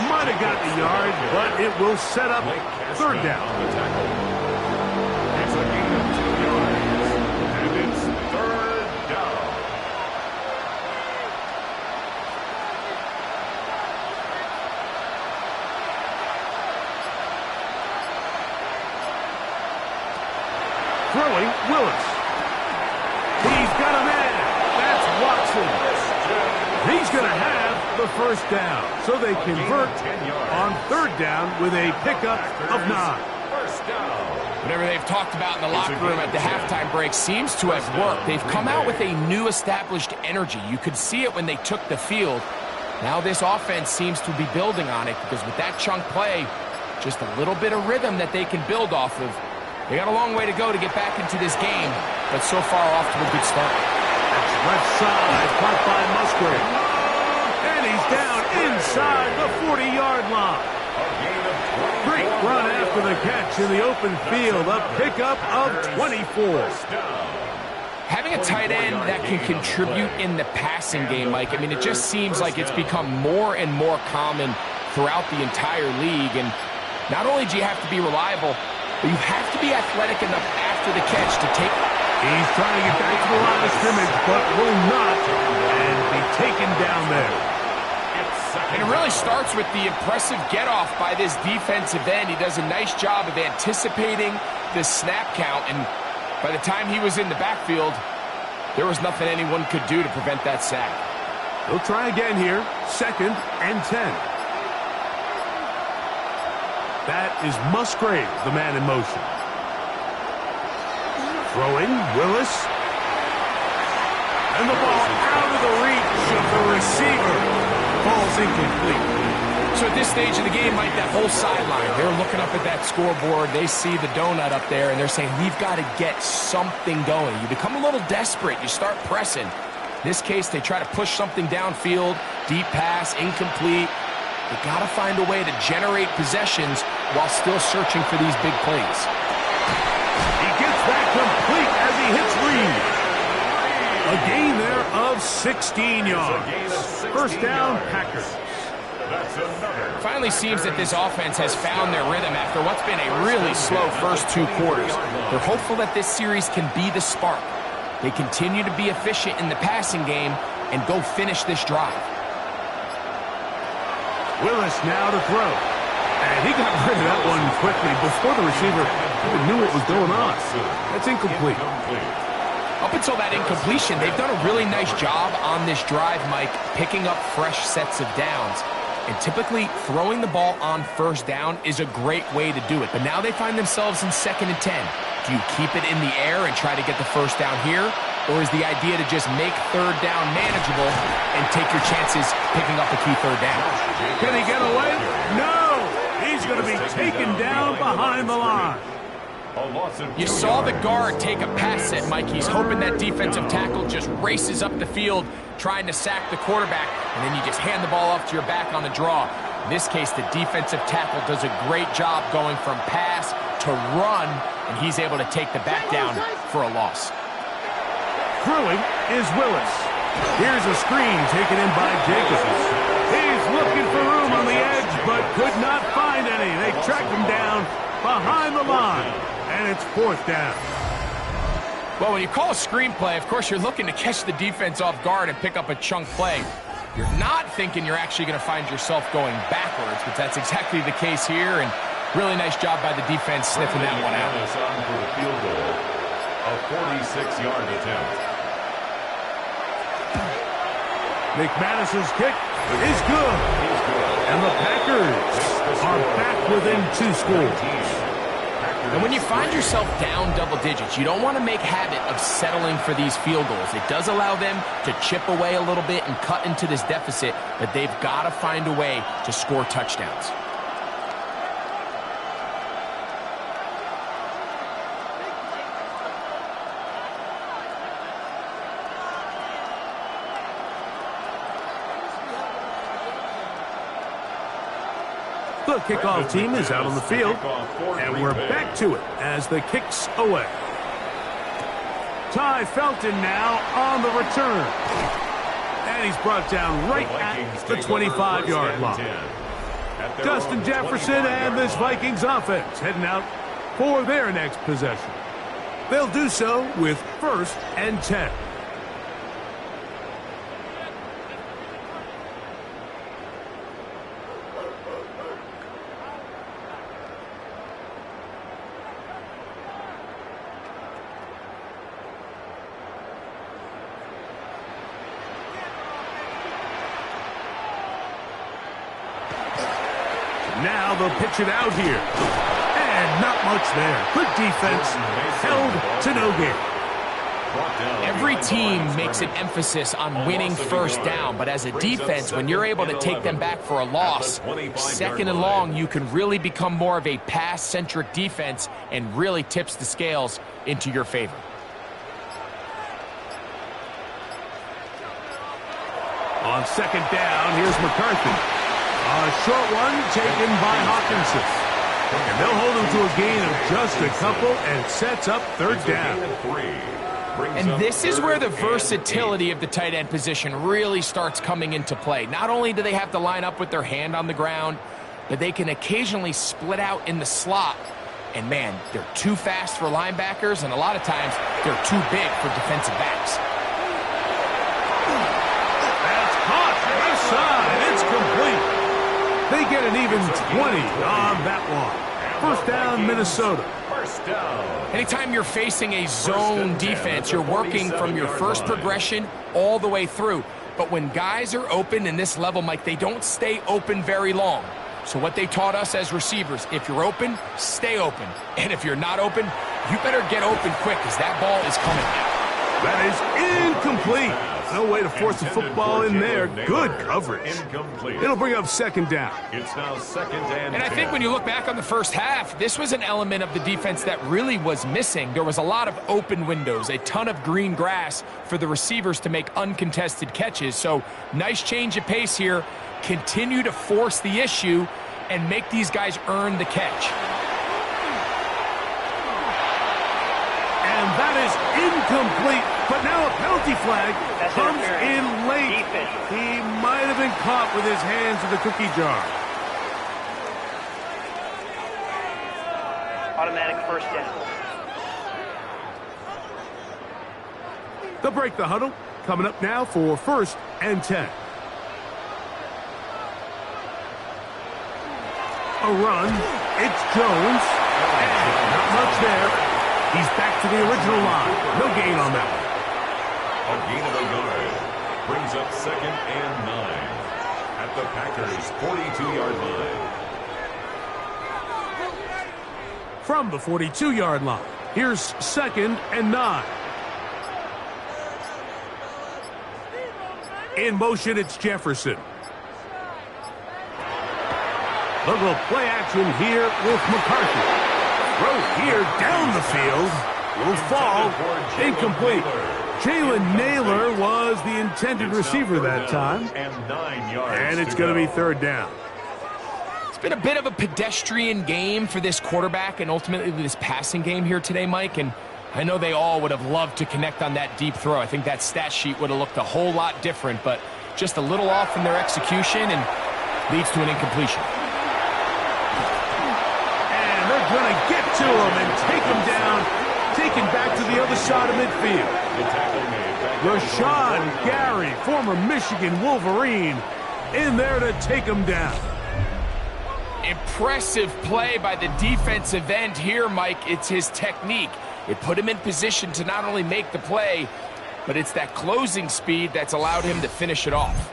Might have gotten a yard, but it will set up 3rd down. It's a gain of 2 yards, and it's 3rd down. Throwing, Willis. He's got a man. That's Watson. He's going to have the 1st down. So they convert on 3rd down with a pickup of 9. First down. Whatever they've talked about in the locker room at the halftime break seems to have worked. They've come out with a new established energy. You could see it when they took the field. Now this offense seems to be building on it because with that chunk play, just a little bit of rhythm that they can build off of. They got a long way to go to get back into this game, but so far off to a good start. That's left side, caught by Musgrave. And he's down inside the 40-yard line. Great run after the catch in the open field, a pickup of 24. Having a tight end that can contribute in the passing game, Mike, I mean, it just seems like it's become more and more common throughout the entire league. And not only do you have to be reliable, but you have to be athletic enough after the catch to take. He's trying to get back to the line of scrimmage, but will not, and be taken down there. And it really starts with the impressive get-off by this defensive end. He does a nice job of anticipating the snap count, and by the time he was in the backfield, there was nothing anyone could do to prevent that sack. He'll try again here, 2nd and 10. That is Musgrave, the man in motion. Throwing, Willis. And the ball out of the reach of the receiver. Ball's incomplete. So at this stage of the game, Mike, that whole sideline, they're looking up at that scoreboard. They see the donut up there, and they're saying, we've got to get something going. You become a little desperate. You start pressing. In this case, they try to push something downfield. Deep pass, incomplete. They got to find a way to generate possessions while still searching for these big plays. He gets that complete as he hits Reed. A gain there of 16 yards. 1st down, Packers. Finally seems that this offense has found their rhythm after what's been a really slow first 2 quarters. They're hopeful that this series can be the spark. They continue to be efficient in the passing game and go finish this drive. Willis now to throw. And he got rid of that one quickly before the receiver even knew what was going on. That's incomplete. Up until that incompletion, they've done a really nice job on this drive, Mike, picking up fresh sets of downs. And typically, throwing the ball on 1st down is a great way to do it. But now they find themselves in 2nd and 10. Do you keep it in the air and try to get the 1st down here? or is the idea to just make third down manageable and take your chances picking up a key third down? Can he get away? No! He's going to be taken down behind the line. You saw the guard take a pass set, Mike. He's hoping that defensive tackle just races up the field trying to sack the quarterback, and then you just hand the ball off to your back on the draw. In this case, the defensive tackle does a great job going from pass to run, and he's able to take the back down for a loss. Throwing is Willis. Here's a screen taken in by Jacobs. He's looking for room on the edge, but could not find any. They track him down behind the line, and it's fourth down. Well, when you call a screenplay, of course, you're looking to catch the defense off guard and pick up a chunk play. You're not thinking you're actually going to find yourself going backwards, but that's exactly the case here, and really nice job by the defense sniffing that one out. For the field goal, a 46-yard attempt. McManus's kick is good. And the Packers are back within 2 scores. And when you find yourself down double digits, you don't want to make habit of settling for these field goals. It does allow them to chip away a little bit and cut into this deficit, but they've got to find a way to score touchdowns. The kickoff team is out on the field, and we're back to it as the kick's away. Ty Felton now on the return. And he's brought down right at the 25-yard line. Justin Jefferson and this Vikings offense heading out for their next possession. They'll do so with 1st and 10. Now they'll pitch it out here. And not much there. Good defense. Held to no gain. Every team makes an emphasis on winning first down, but as a defense, when you're able to take them back for a loss, 2nd and long, you can really become more of a pass-centric defense and really tips the scales into your favor. On 2nd down, here's McCarthy. A short one taken by Hawkinson. And they'll hold him to a gain of just a couple and sets up 3rd down. And this is where the versatility of the tight end position really starts coming into play. Not only do they have to line up with their hand on the ground, but they can occasionally split out in the slot. And man, they're too fast for linebackers, and a lot of times they're too big for defensive backs. That's caught. Left side. It's complete. They get an even 20 on that one. 1st down, Minnesota. Anytime you're facing a zone defense, you're working from your first progression all the way through. But when guys are open in this level, Mike, they don't stay open very long. So what they taught us as receivers, if you're open, stay open. And if you're not open, you better get open quick because that ball is coming out. That is incomplete. No way to force the football in there. Good coverage. It'll bring up 2nd down. It's now 2nd and 10. I think when you look back on the first half, this was an element of the defense that really was missing. There was a lot of open windows, a ton of green grass for the receivers to make uncontested catches. So nice change of pace here. Continue to force the issue and make these guys earn the catch. And that is incomplete, but now a penalty flag comes in late. He might have been caught with his hands in the cookie jar. Automatic 1st down. They'll break the huddle. Coming up now for 1st and 10. A run. It's Jones. And not much there. He's back to the original line. No gain on that one. A gain of a yard brings up 2nd and 9 at the Packers' 42-yard line. From the 42-yard line, here's 2nd and 9. In motion, it's Jefferson. Look at play action here with McCarthy. Throw here down the field. Will fall. Incomplete. Jalen Naylor was the intended receiver that time. And it's going to be third down. It's been a bit of a pedestrian game for this quarterback and ultimately this passing game here today, Mike. And I know they all would have loved to connect on that deep throw. I think that stat sheet would have looked a whole lot different, but just a little off in their execution and leads to an incompletion. And they're going to get to him and take him down, taken back to the other side of midfield. Rashawn Gary, former Michigan Wolverine, in there to take him down. Impressive play by the defensive end here, Mike. It's his technique. It put him in position to not only make the play, but it's that closing speed that's allowed him to finish it off.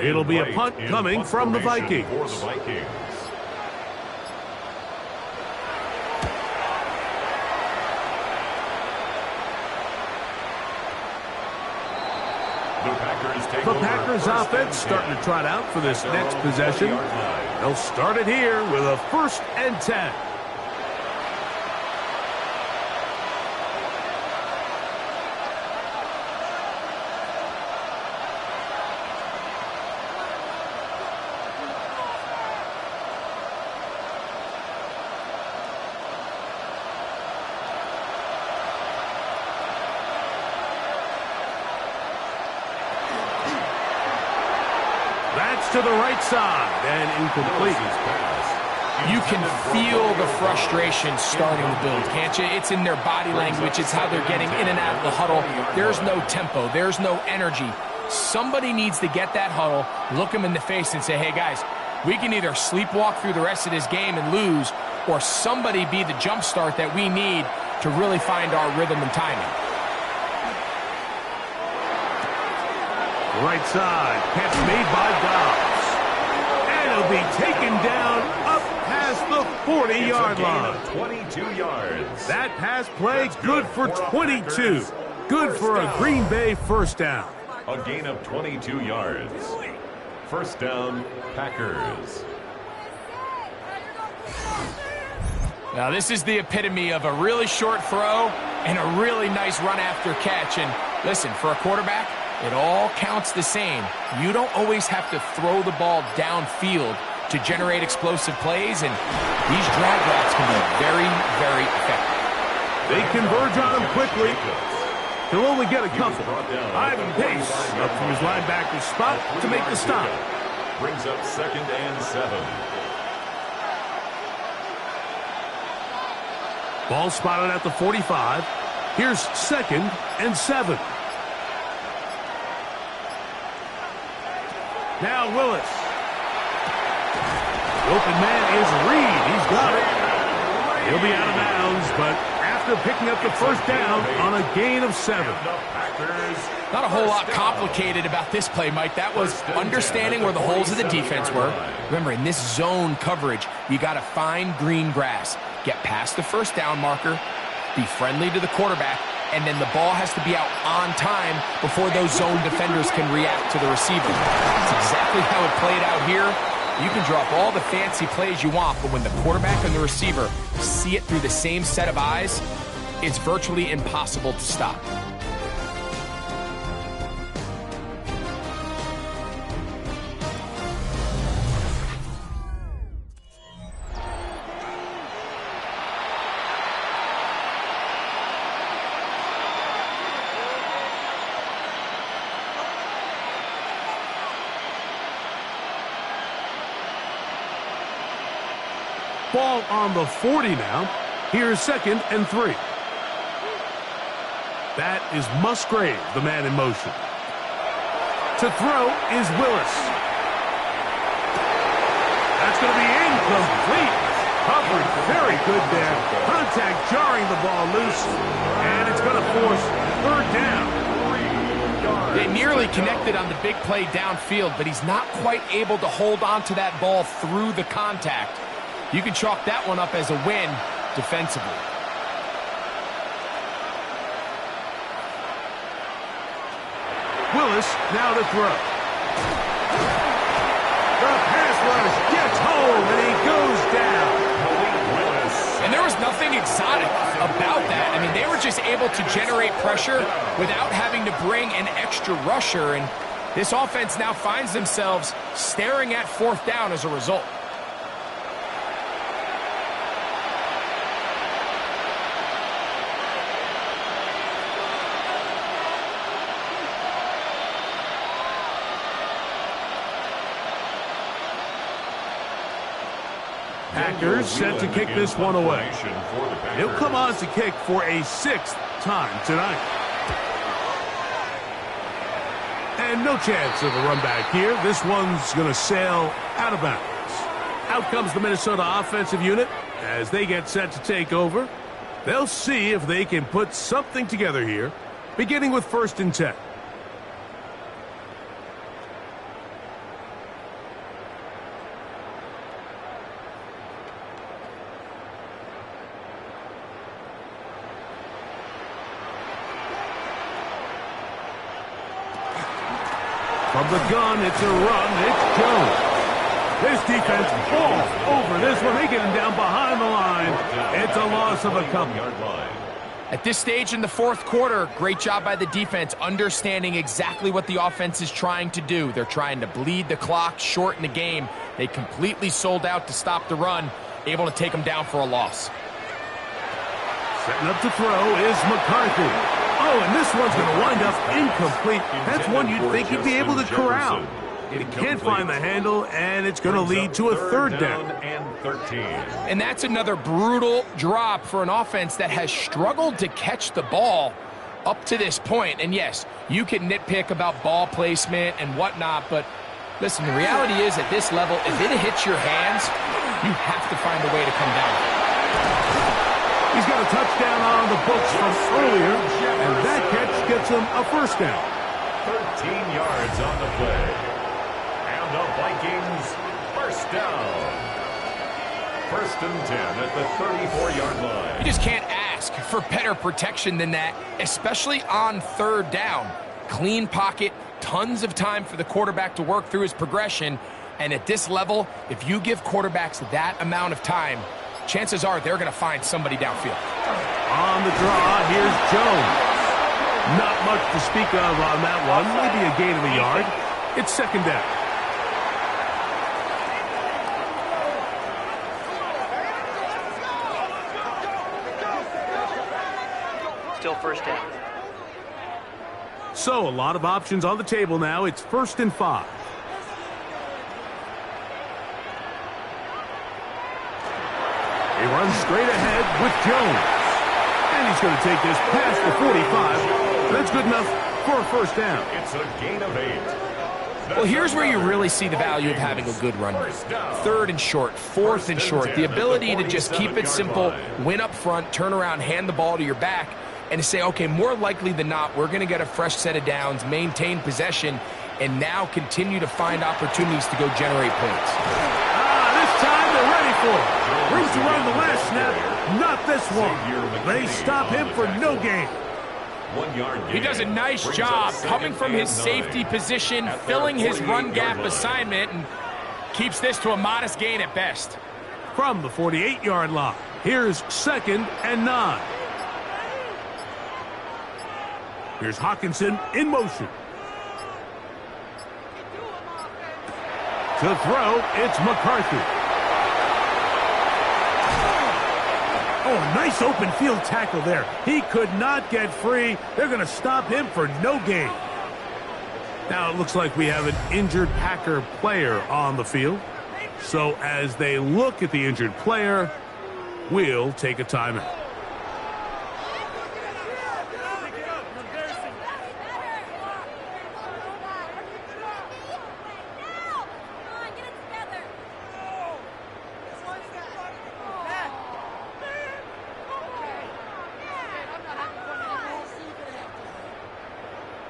It'll be a punt coming from the Vikings. The Packers offense starting to trot out for this next possession. They'll start it here with a 1st and 10. To the right side and incomplete. You can feel the frustration starting to build, can't you? It's in their body language. It's how they're getting in and out of the huddle. There's no tempo. There's no energy. Somebody needs to get that huddle, look them in the face and say, hey, guys, we can either sleepwalk through the rest of this game and lose, or somebody be the jump start that we need to really find our rhythm and timing. Right side, catch made by Dobbs. And it'll be taken down up past the 40-yard line. 22 yards. That pass play good for 22. Good for a Green Bay first down. A gain of 22 yards. First down, Packers. Now this is the epitome of a really short throw and a really nice run after catch. And listen, for a quarterback, it all counts the same. You don't always have to throw the ball downfield to generate explosive plays, and these drag routes can be very, very effective. They converge on him quickly. He'll only get a couple. Ivan Pace up from his linebacker spot to make the stop. Brings up 2nd and 7. Ball spotted at the 45. Here's 2nd and 7. Now Willis. The open man is Reed. He's got it. He'll be out of bounds, but after picking up the first down on a gain of 7. Not a whole lot complicated about this play, Mike. That was understanding where the holes of the defense were. Remember, in this zone coverage, you got to find green grass. Get past the first down marker, be friendly to the quarterback, and then the ball has to be out on time before those zone defenders can react to the receiver. That's exactly how it played out here. You can drop all the fancy plays you want, but when the quarterback and the receiver see it through the same set of eyes, it's virtually impossible to stop. Ball on the 40 now. Here's 2nd and 3. That is Musgrave, the man in motion. To throw is Willis. That's going to be incomplete. Covered very good there. Contact jarring the ball loose. And it's going to force 3rd down. They nearly really connected on the big play downfield, but he's not quite able to hold on to that ball through the contact. You can chalk that one up as a win defensively. Willis now to throw. The pass rush gets home, and he goes down. Malik Willis. And there was nothing exotic about that. I mean, they were just able to generate pressure without having to bring an extra rusher, and this offense now finds themselves staring at fourth down as a result. Packers set to kick this one away. He'll come on to kick for a 6th time tonight. And no chance of a run back here. This one's going to sail out of bounds. Out comes the Minnesota offensive unit as they get set to take over. They'll see if they can put something together here, beginning with 1st and 10. From the gun, it's a run. It's Jones. This defense all over this one. They get him down behind the line. It's a loss of a couple. At this stage in the fourth quarter, great job by the defense, understanding exactly what the offense is trying to do. They're trying to bleed the clock, shorten the game. They completely sold out to stop the run, able to take them down for a loss. Setting up to throw is McCarthy. Oh, and this one's going to wind up incomplete. That's one you'd think he'd be able to corral. He can't find the handle, and it's going to lead to a 3rd down. And that's another brutal drop for an offense that has struggled to catch the ball up to this point. And yes, you can nitpick about ball placement and whatnot, but listen, the reality is at this level, if it hits your hands, you have to find a way to come down. He's got a touchdown on the books from earlier, and that catch gets him a 1st down. 13 yards on the play. And the Vikings, 1st down. 1st and 10 at the 34-yard line. You just can't ask for better protection than that, especially on 3rd down. Clean pocket, tons of time for the quarterback to work through his progression, and at this level, if you give quarterbacks that amount of time, chances are they're going to find somebody downfield. On the draw, here's Jones. Not much to speak of on that one. Maybe a gain of a yard. It's 2nd down. Still 1st down. So, a lot of options on the table now. It's 1st and 5. He runs straight ahead with Jones. And he's going to take this past the 45. That's good enough for a 1st down. It's a gain of 8. Well, here's where you really see the value of having a good run. 3rd and short, 4th and short. The ability to just keep it simple, win up front, turn around, hand the ball to your back, and to say, okay, more likely than not, we're going to get a fresh set of downs, maintain possession, and now continue to find opportunities to go generate points. This time they're ready for it. Brings to run the last snap, not this one. They stop him for no gain. 1 yard gain. He does a nice job coming from his safety position, filling his run gap assignment, and keeps this to a modest gain at best. From the 48-yard line, here's 2nd and 9. Here's Hawkinson in motion. To throw, it's McCarthy. Oh, nice open field tackle there. He could not get free. They're going to stop him for no gain. Now it looks like we have an injured Packer player on the field. So as they look at the injured player, we'll take a timeout.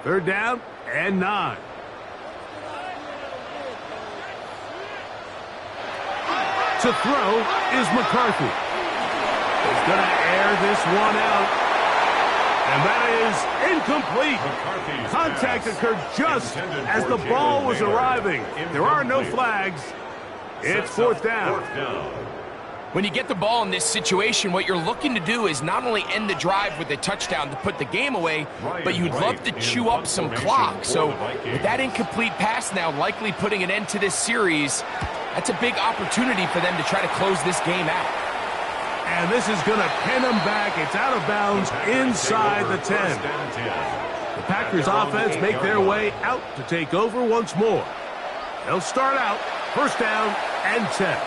Third down and 9. To throw is McCarthy. He's going to air this one out. And that is incomplete. Contact occurred just as the ball was arriving. There are no flags. It's fourth down. When you get the ball in this situation, what you're looking to do is not only end the drive with a touchdown to put the game away, but you'd love to chew up some clock. So with that incomplete pass now likely putting an end to this series, that's a big opportunity for them to try to close this game out. And this is going to pin them back. It's out of bounds inside the 10. The Packers offense make their way out to take over once more. They'll start out first down and 10.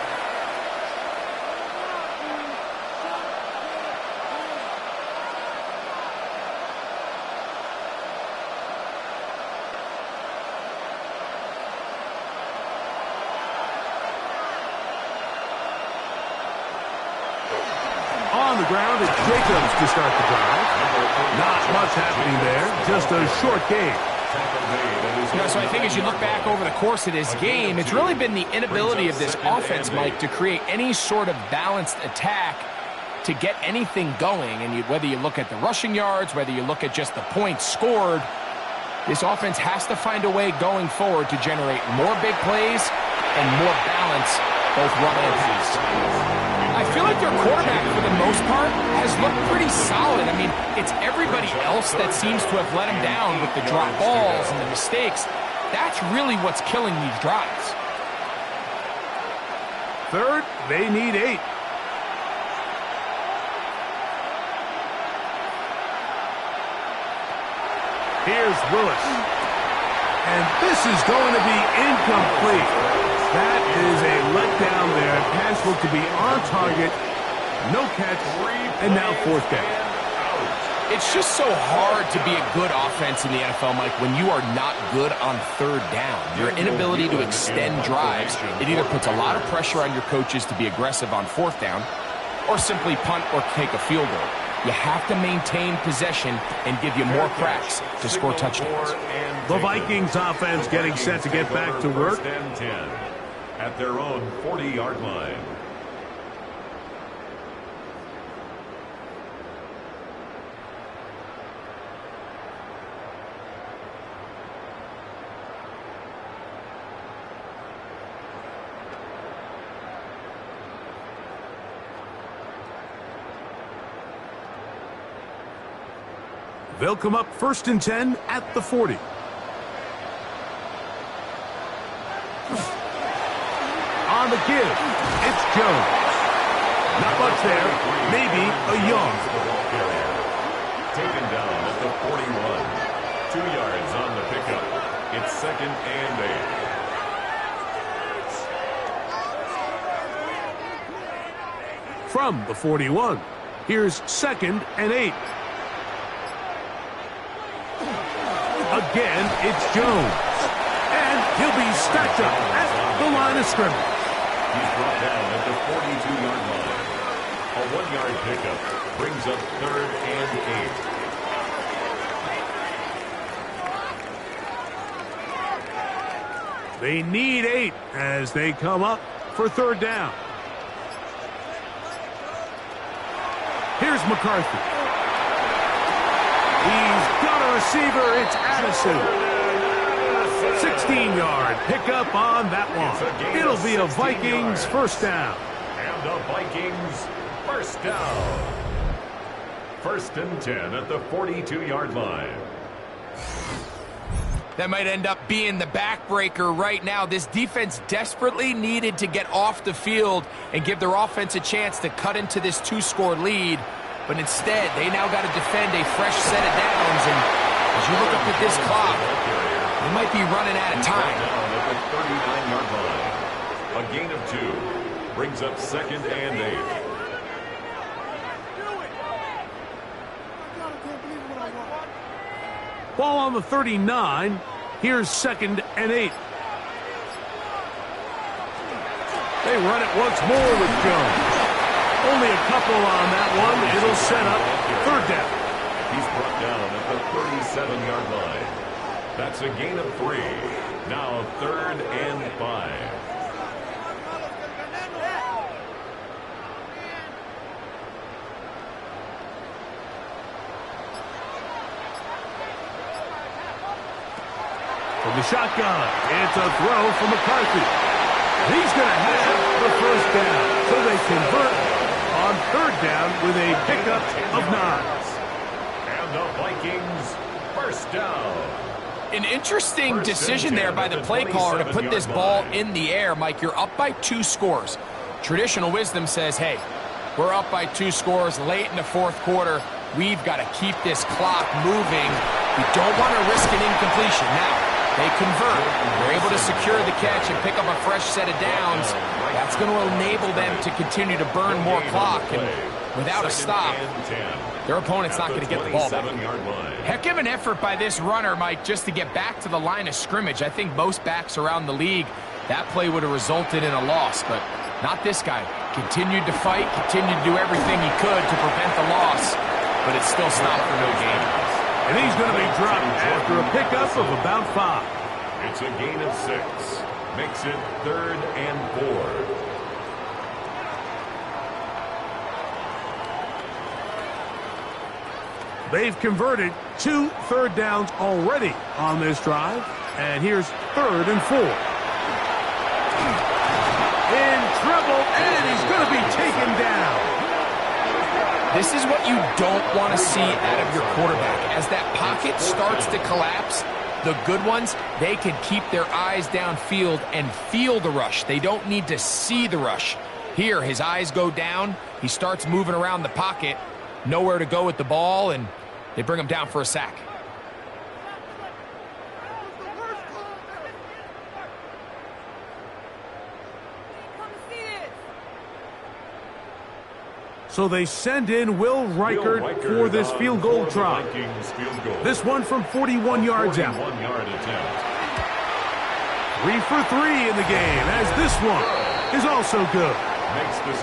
On the ground, it's Jacobs to start the drive. Not much happening there, just a short game. So I think as you look back over the course of this game, it's really been the inability of this offense, Mike, to create any sort of balanced attack to get anything going. And whether you look at the rushing yards, whether you look at just the points scored, this offense has to find a way going forward to generate more big plays and more balance, both run and pass. I feel like their quarterback, for the most part, has looked pretty solid. I mean, it's everybody else that seems to have let him down with the drop balls and the mistakes. That's really what's killing these drives. Third, they need 8. Here's Willis. And this is going to be incomplete. That is a letdown there. Pass looked to be on target. No catch. And now fourth down. It's just so hard to be a good offense in the NFL, Mike, when you are not good on third down. Your inability to extend drives, it either puts a lot of pressure on your coaches to be aggressive on fourth down or simply punt or take a field goal. You have to maintain possession and give you more cracks to score touchdowns. The Vikings offense getting set to get back to work. At their own 40-yard line. They'll come up first and 10 at the 40. On the give, it's Jones. Not much there, maybe a yard. Taken down at the 41. 2 yards on the pickup. It's second and 8. From the 41, here's second and 8. Again, it's Jones. And he'll be stacked up at the line of scrimmage. He's brought down at the 42-yard line. A 1-yard pickup brings up third and 8. They need 8 as they come up for third down. Here's McCarthy. He's got a receiver. It's Addison. 16-yard pickup on that one. It'll be a Vikings first down. And a Vikings first down. First and 10 at the 42-yard line. That might end up being the backbreaker right now. This defense desperately needed to get off the field and give their offense a chance to cut into this 2-score lead. But instead, they now got to defend a fresh set of downs. And as you look up at this clock, they might be running out of time. Down at the 39-yard line. A gain of 2 brings up second and 8. Ball on the 39. Here's second and 8. They run it once more with Jones. Only a couple on that one. It'll set up third down. He's brought down at the 37-yard line. That's a gain of 3. Now 3rd and 5. From the shotgun, it's a throw from McCarthy. He's going to have the first down, so they convert on 3rd down with a pickup of 9. And the Vikings first down. An interesting decision there by the play caller to put this ball in the air. Mike, you're up by 2 scores. Traditional wisdom says, hey, we're up by 2 scores late in the 4th quarter. We've got to keep this clock moving. We don't want to risk an incompletion. Now, they convert. They're able to secure the catch and pick up a fresh set of downs. That's going to enable them to continue to burn more clock. And without a stop, their opponent's not going to get the ball back. Heck of an effort by this runner, Mike, just to get back to the line of scrimmage. I think most backs around the league, that play would have resulted in a loss, but not this guy. Continued to fight, continued to do everything he could to prevent the loss, but it still stopped for no gain. And he's going to be dropped after a pickup of about 5. It's a gain of 6. Makes it 3rd and 4. They've converted 2 3rd downs already on this drive. And here's 3rd and 4. In trouble, and he's going to be taken down. This is what you don't want to see out of your quarterback. As that pocket starts to collapse, the good ones, they can keep their eyes downfield and feel the rush. They don't need to see the rush. Here, his eyes go down. He starts moving around the pocket. Nowhere to go with the ball, and they bring him down for a sack. So they send in Will Reichert for this field goal try. This one from 41 yards out. 3 for 3 in the game, as this one is also good.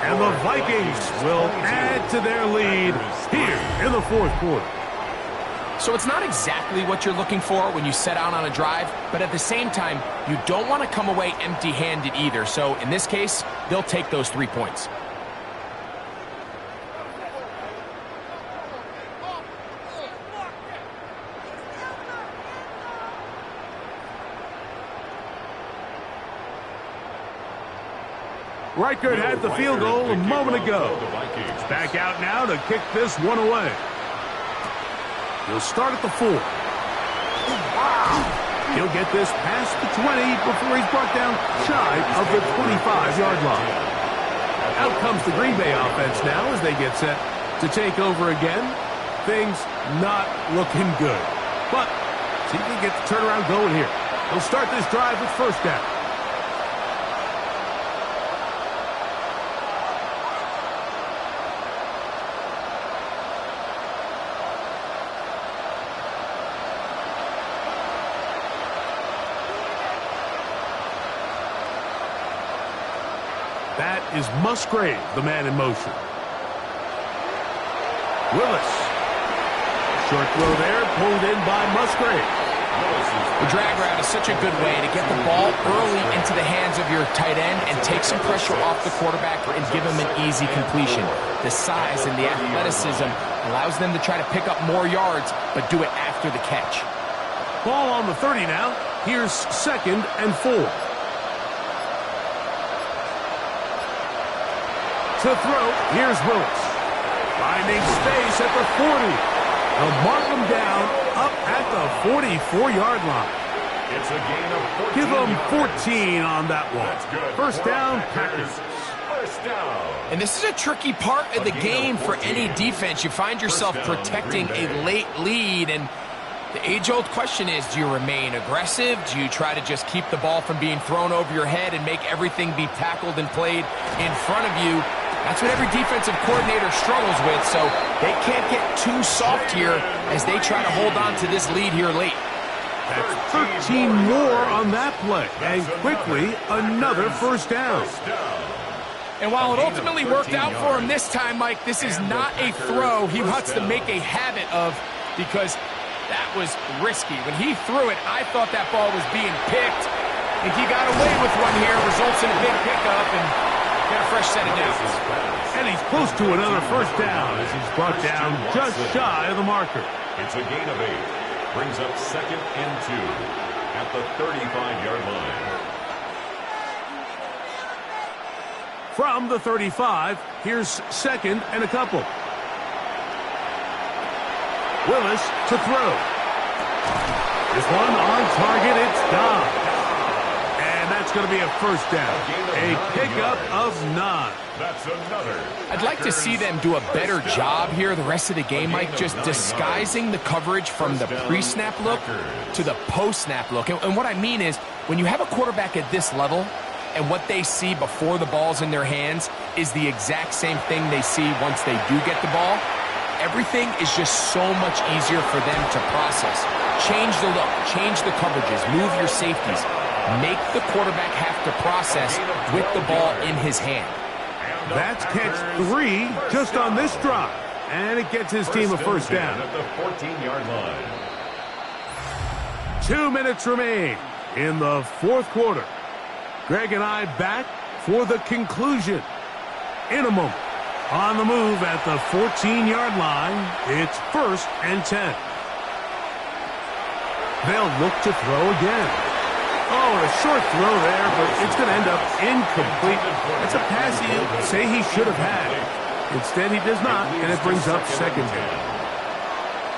And the Vikings will add to their lead here in the 4th quarter. So it's not exactly what you're looking for when you set out on a drive, but at the same time, you don't want to come away empty-handed either. So in this case, they'll take those 3 points. Reichert had the field goal a moment ago. Back out now to kick this one away. He'll start at the 4. He'll get this past the 20 before he's brought down shy of the 25-yard line. Out comes the Green Bay offense now as they get set to take over again. Things not looking good. But see if they get the turnaround going here. They'll start this drive with 1st down. That is Musgrave, the man in motion. Willis. Short throw there, pulled in by Musgrave. The drag route is such a good way to get the ball early into the hands of your tight end and take some pressure off the quarterback and give him an easy completion. The size and the athleticism allows them to try to pick up more yards, but do it after the catch. Ball on the 30 now. Here's 2nd and 4. To throw, here's Willis. Finding space at the 40. They'll mark him down up at the 44-yard line. It's a gain of 14. Give them 14 on that one. First down, Packers. First down. And this is a tricky part of the game for any defense. You find yourself protecting a late lead, and the age-old question is, do you remain aggressive? Do you try to just keep the ball from being thrown over your head and make everything be tackled and played in front of you? That's what every defensive coordinator struggles with, so they can't get too soft here as they try to hold on to this lead here late. That's 13 more on that play, and quickly another first down. And while it ultimately worked out for him this time, Mike, this is not a throw he wants to make a habit of, because That was risky. When he threw it, I thought that ball was being picked. I think he got away with one here. Results in a big pickup and get a fresh set of downs. And he's close to another first down as he's brought down just shy of the marker. It's a gain of 8. Brings up 2nd and 2 at the 35-yard line. From the 35, here's 2nd and a couple. Willis to throw. This one on target, it's gone. And that's going to be a first down. A pickup of 9. That's another. I'd like to see them do a better job here the rest of the game, Mike, just disguising the coverage from the pre-snap look to the post-snap look. And what I mean is, when you have a quarterback at this level, and what they see before the ball's in their hands is the exact same thing they see once they do get the ball, everything is just so much easier for them to process. Change the look, change the coverages, move your safeties. Make the quarterback have to process with the ball in his hand. That's catch 3 just on this drive. And it gets his team a first down. At the 14-yard line. 2 minutes remain in the fourth quarter. Greg and I back for the conclusion. In a moment, on the move at the 14-yard line, it's 1st and 10. They'll look to throw again. Oh, a short throw there, but it's going to end up incomplete. That's a pass he'll say he should have had. Instead, he does not, and it brings up 2nd down.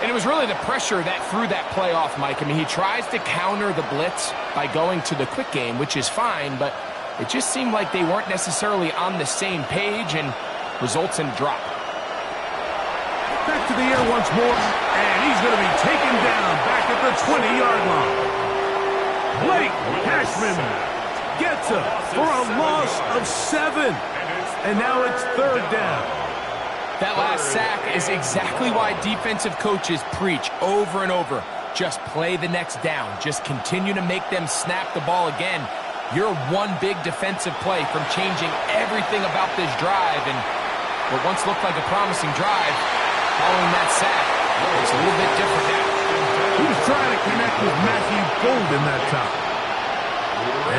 And it was really the pressure that threw that play off, Mike. I mean, he tries to counter the blitz by going to the quick game, which is fine, but it just seemed like they weren't necessarily on the same page and results in a drop. Back to the air once more, and he's going to be taken down back at the 20-yard line. Blake Cashman gets him for a loss of 7, and now it's 3rd down. That last sack is exactly why defensive coaches preach over and over. Just play the next down. Just continue to make them snap the ball again. You're one big defensive play from changing everything about this drive. And what once looked like a promising drive, following that sack, it's a little bit different now. He was trying to connect with Matthew Golden that time.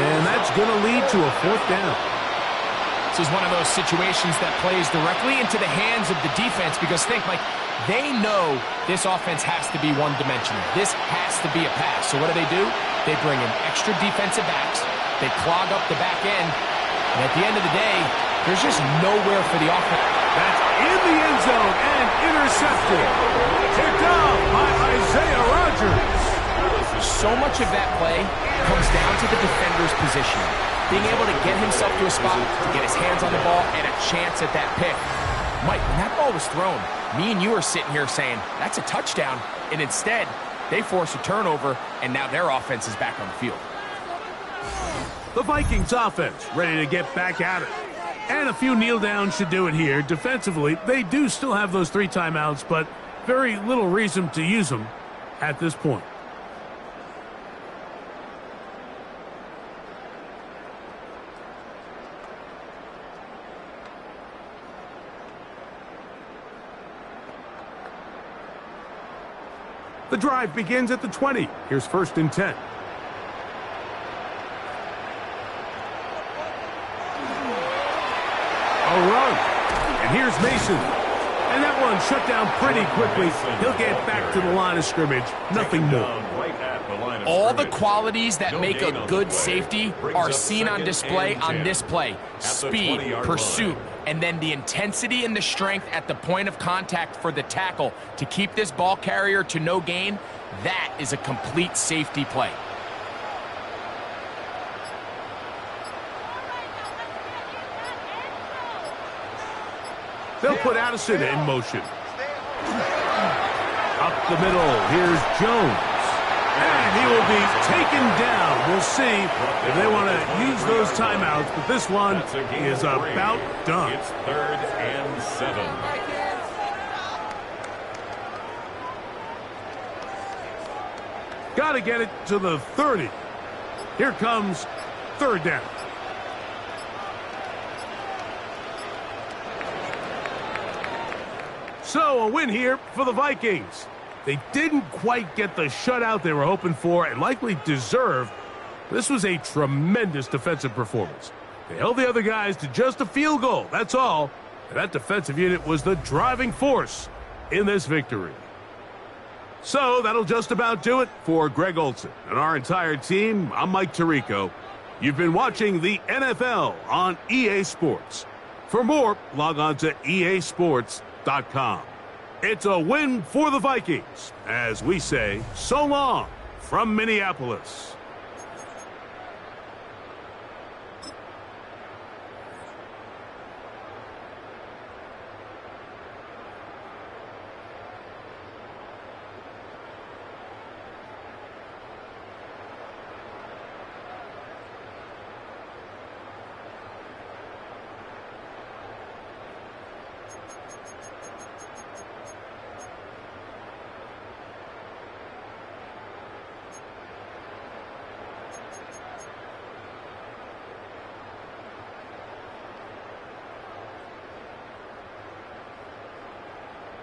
And that's going to lead to a 4th down. This is one of those situations that plays directly into the hands of the defense because think, Mike, they know this offense has to be one-dimensional. This has to be a pass. So what do? They bring in extra defensive backs. They clog up the back end. And at the end of the day, there's just nowhere for the offense. That's in the end zone and intercepted. Picked off by Isaiah Rodgers. So much of that play comes down to the defender's positioning. Being able to get himself to a spot, to get his hands on the ball, and a chance at that pick. Mike, when that ball was thrown, me and you are sitting here saying, that's a touchdown. And instead, they force a turnover, and now their offense is back on the field. The Vikings offense ready to get back at it. And a few kneel downs should do it here. Defensively, they do still have those 3 timeouts, but very little reason to use them at this point. The drive begins at the 20. Here's 1st and 10. A run. And here's Mason. And that one shut down pretty quickly. He'll get back to the line of scrimmage. Nothing more. All the qualities that make a good safety are seen on display on this play. Speed, pursuit, and then the intensity and the strength at the point of contact for the tackle to keep this ball carrier to no gain. That is a complete safety play. They'll put Addison in motion. Up the middle, here's Jones. And he will be taken down. We'll see if they want to use those timeouts, but this one is about done. It's 3rd and 7. Got to get it to the 30. Here comes 3rd down. So a win here for the Vikings. They didn't quite get the shutout they were hoping for and likely deserved. This was a tremendous defensive performance. They held the other guys to just a field goal, that's all. And that defensive unit was the driving force in this victory. So that'll just about do it for Greg Olson and our entire team. I'm Mike Tirico. You've been watching the NFL on EA Sports. For more, log on to easports.com. It's a win for the Vikings, as we say so long from Minneapolis.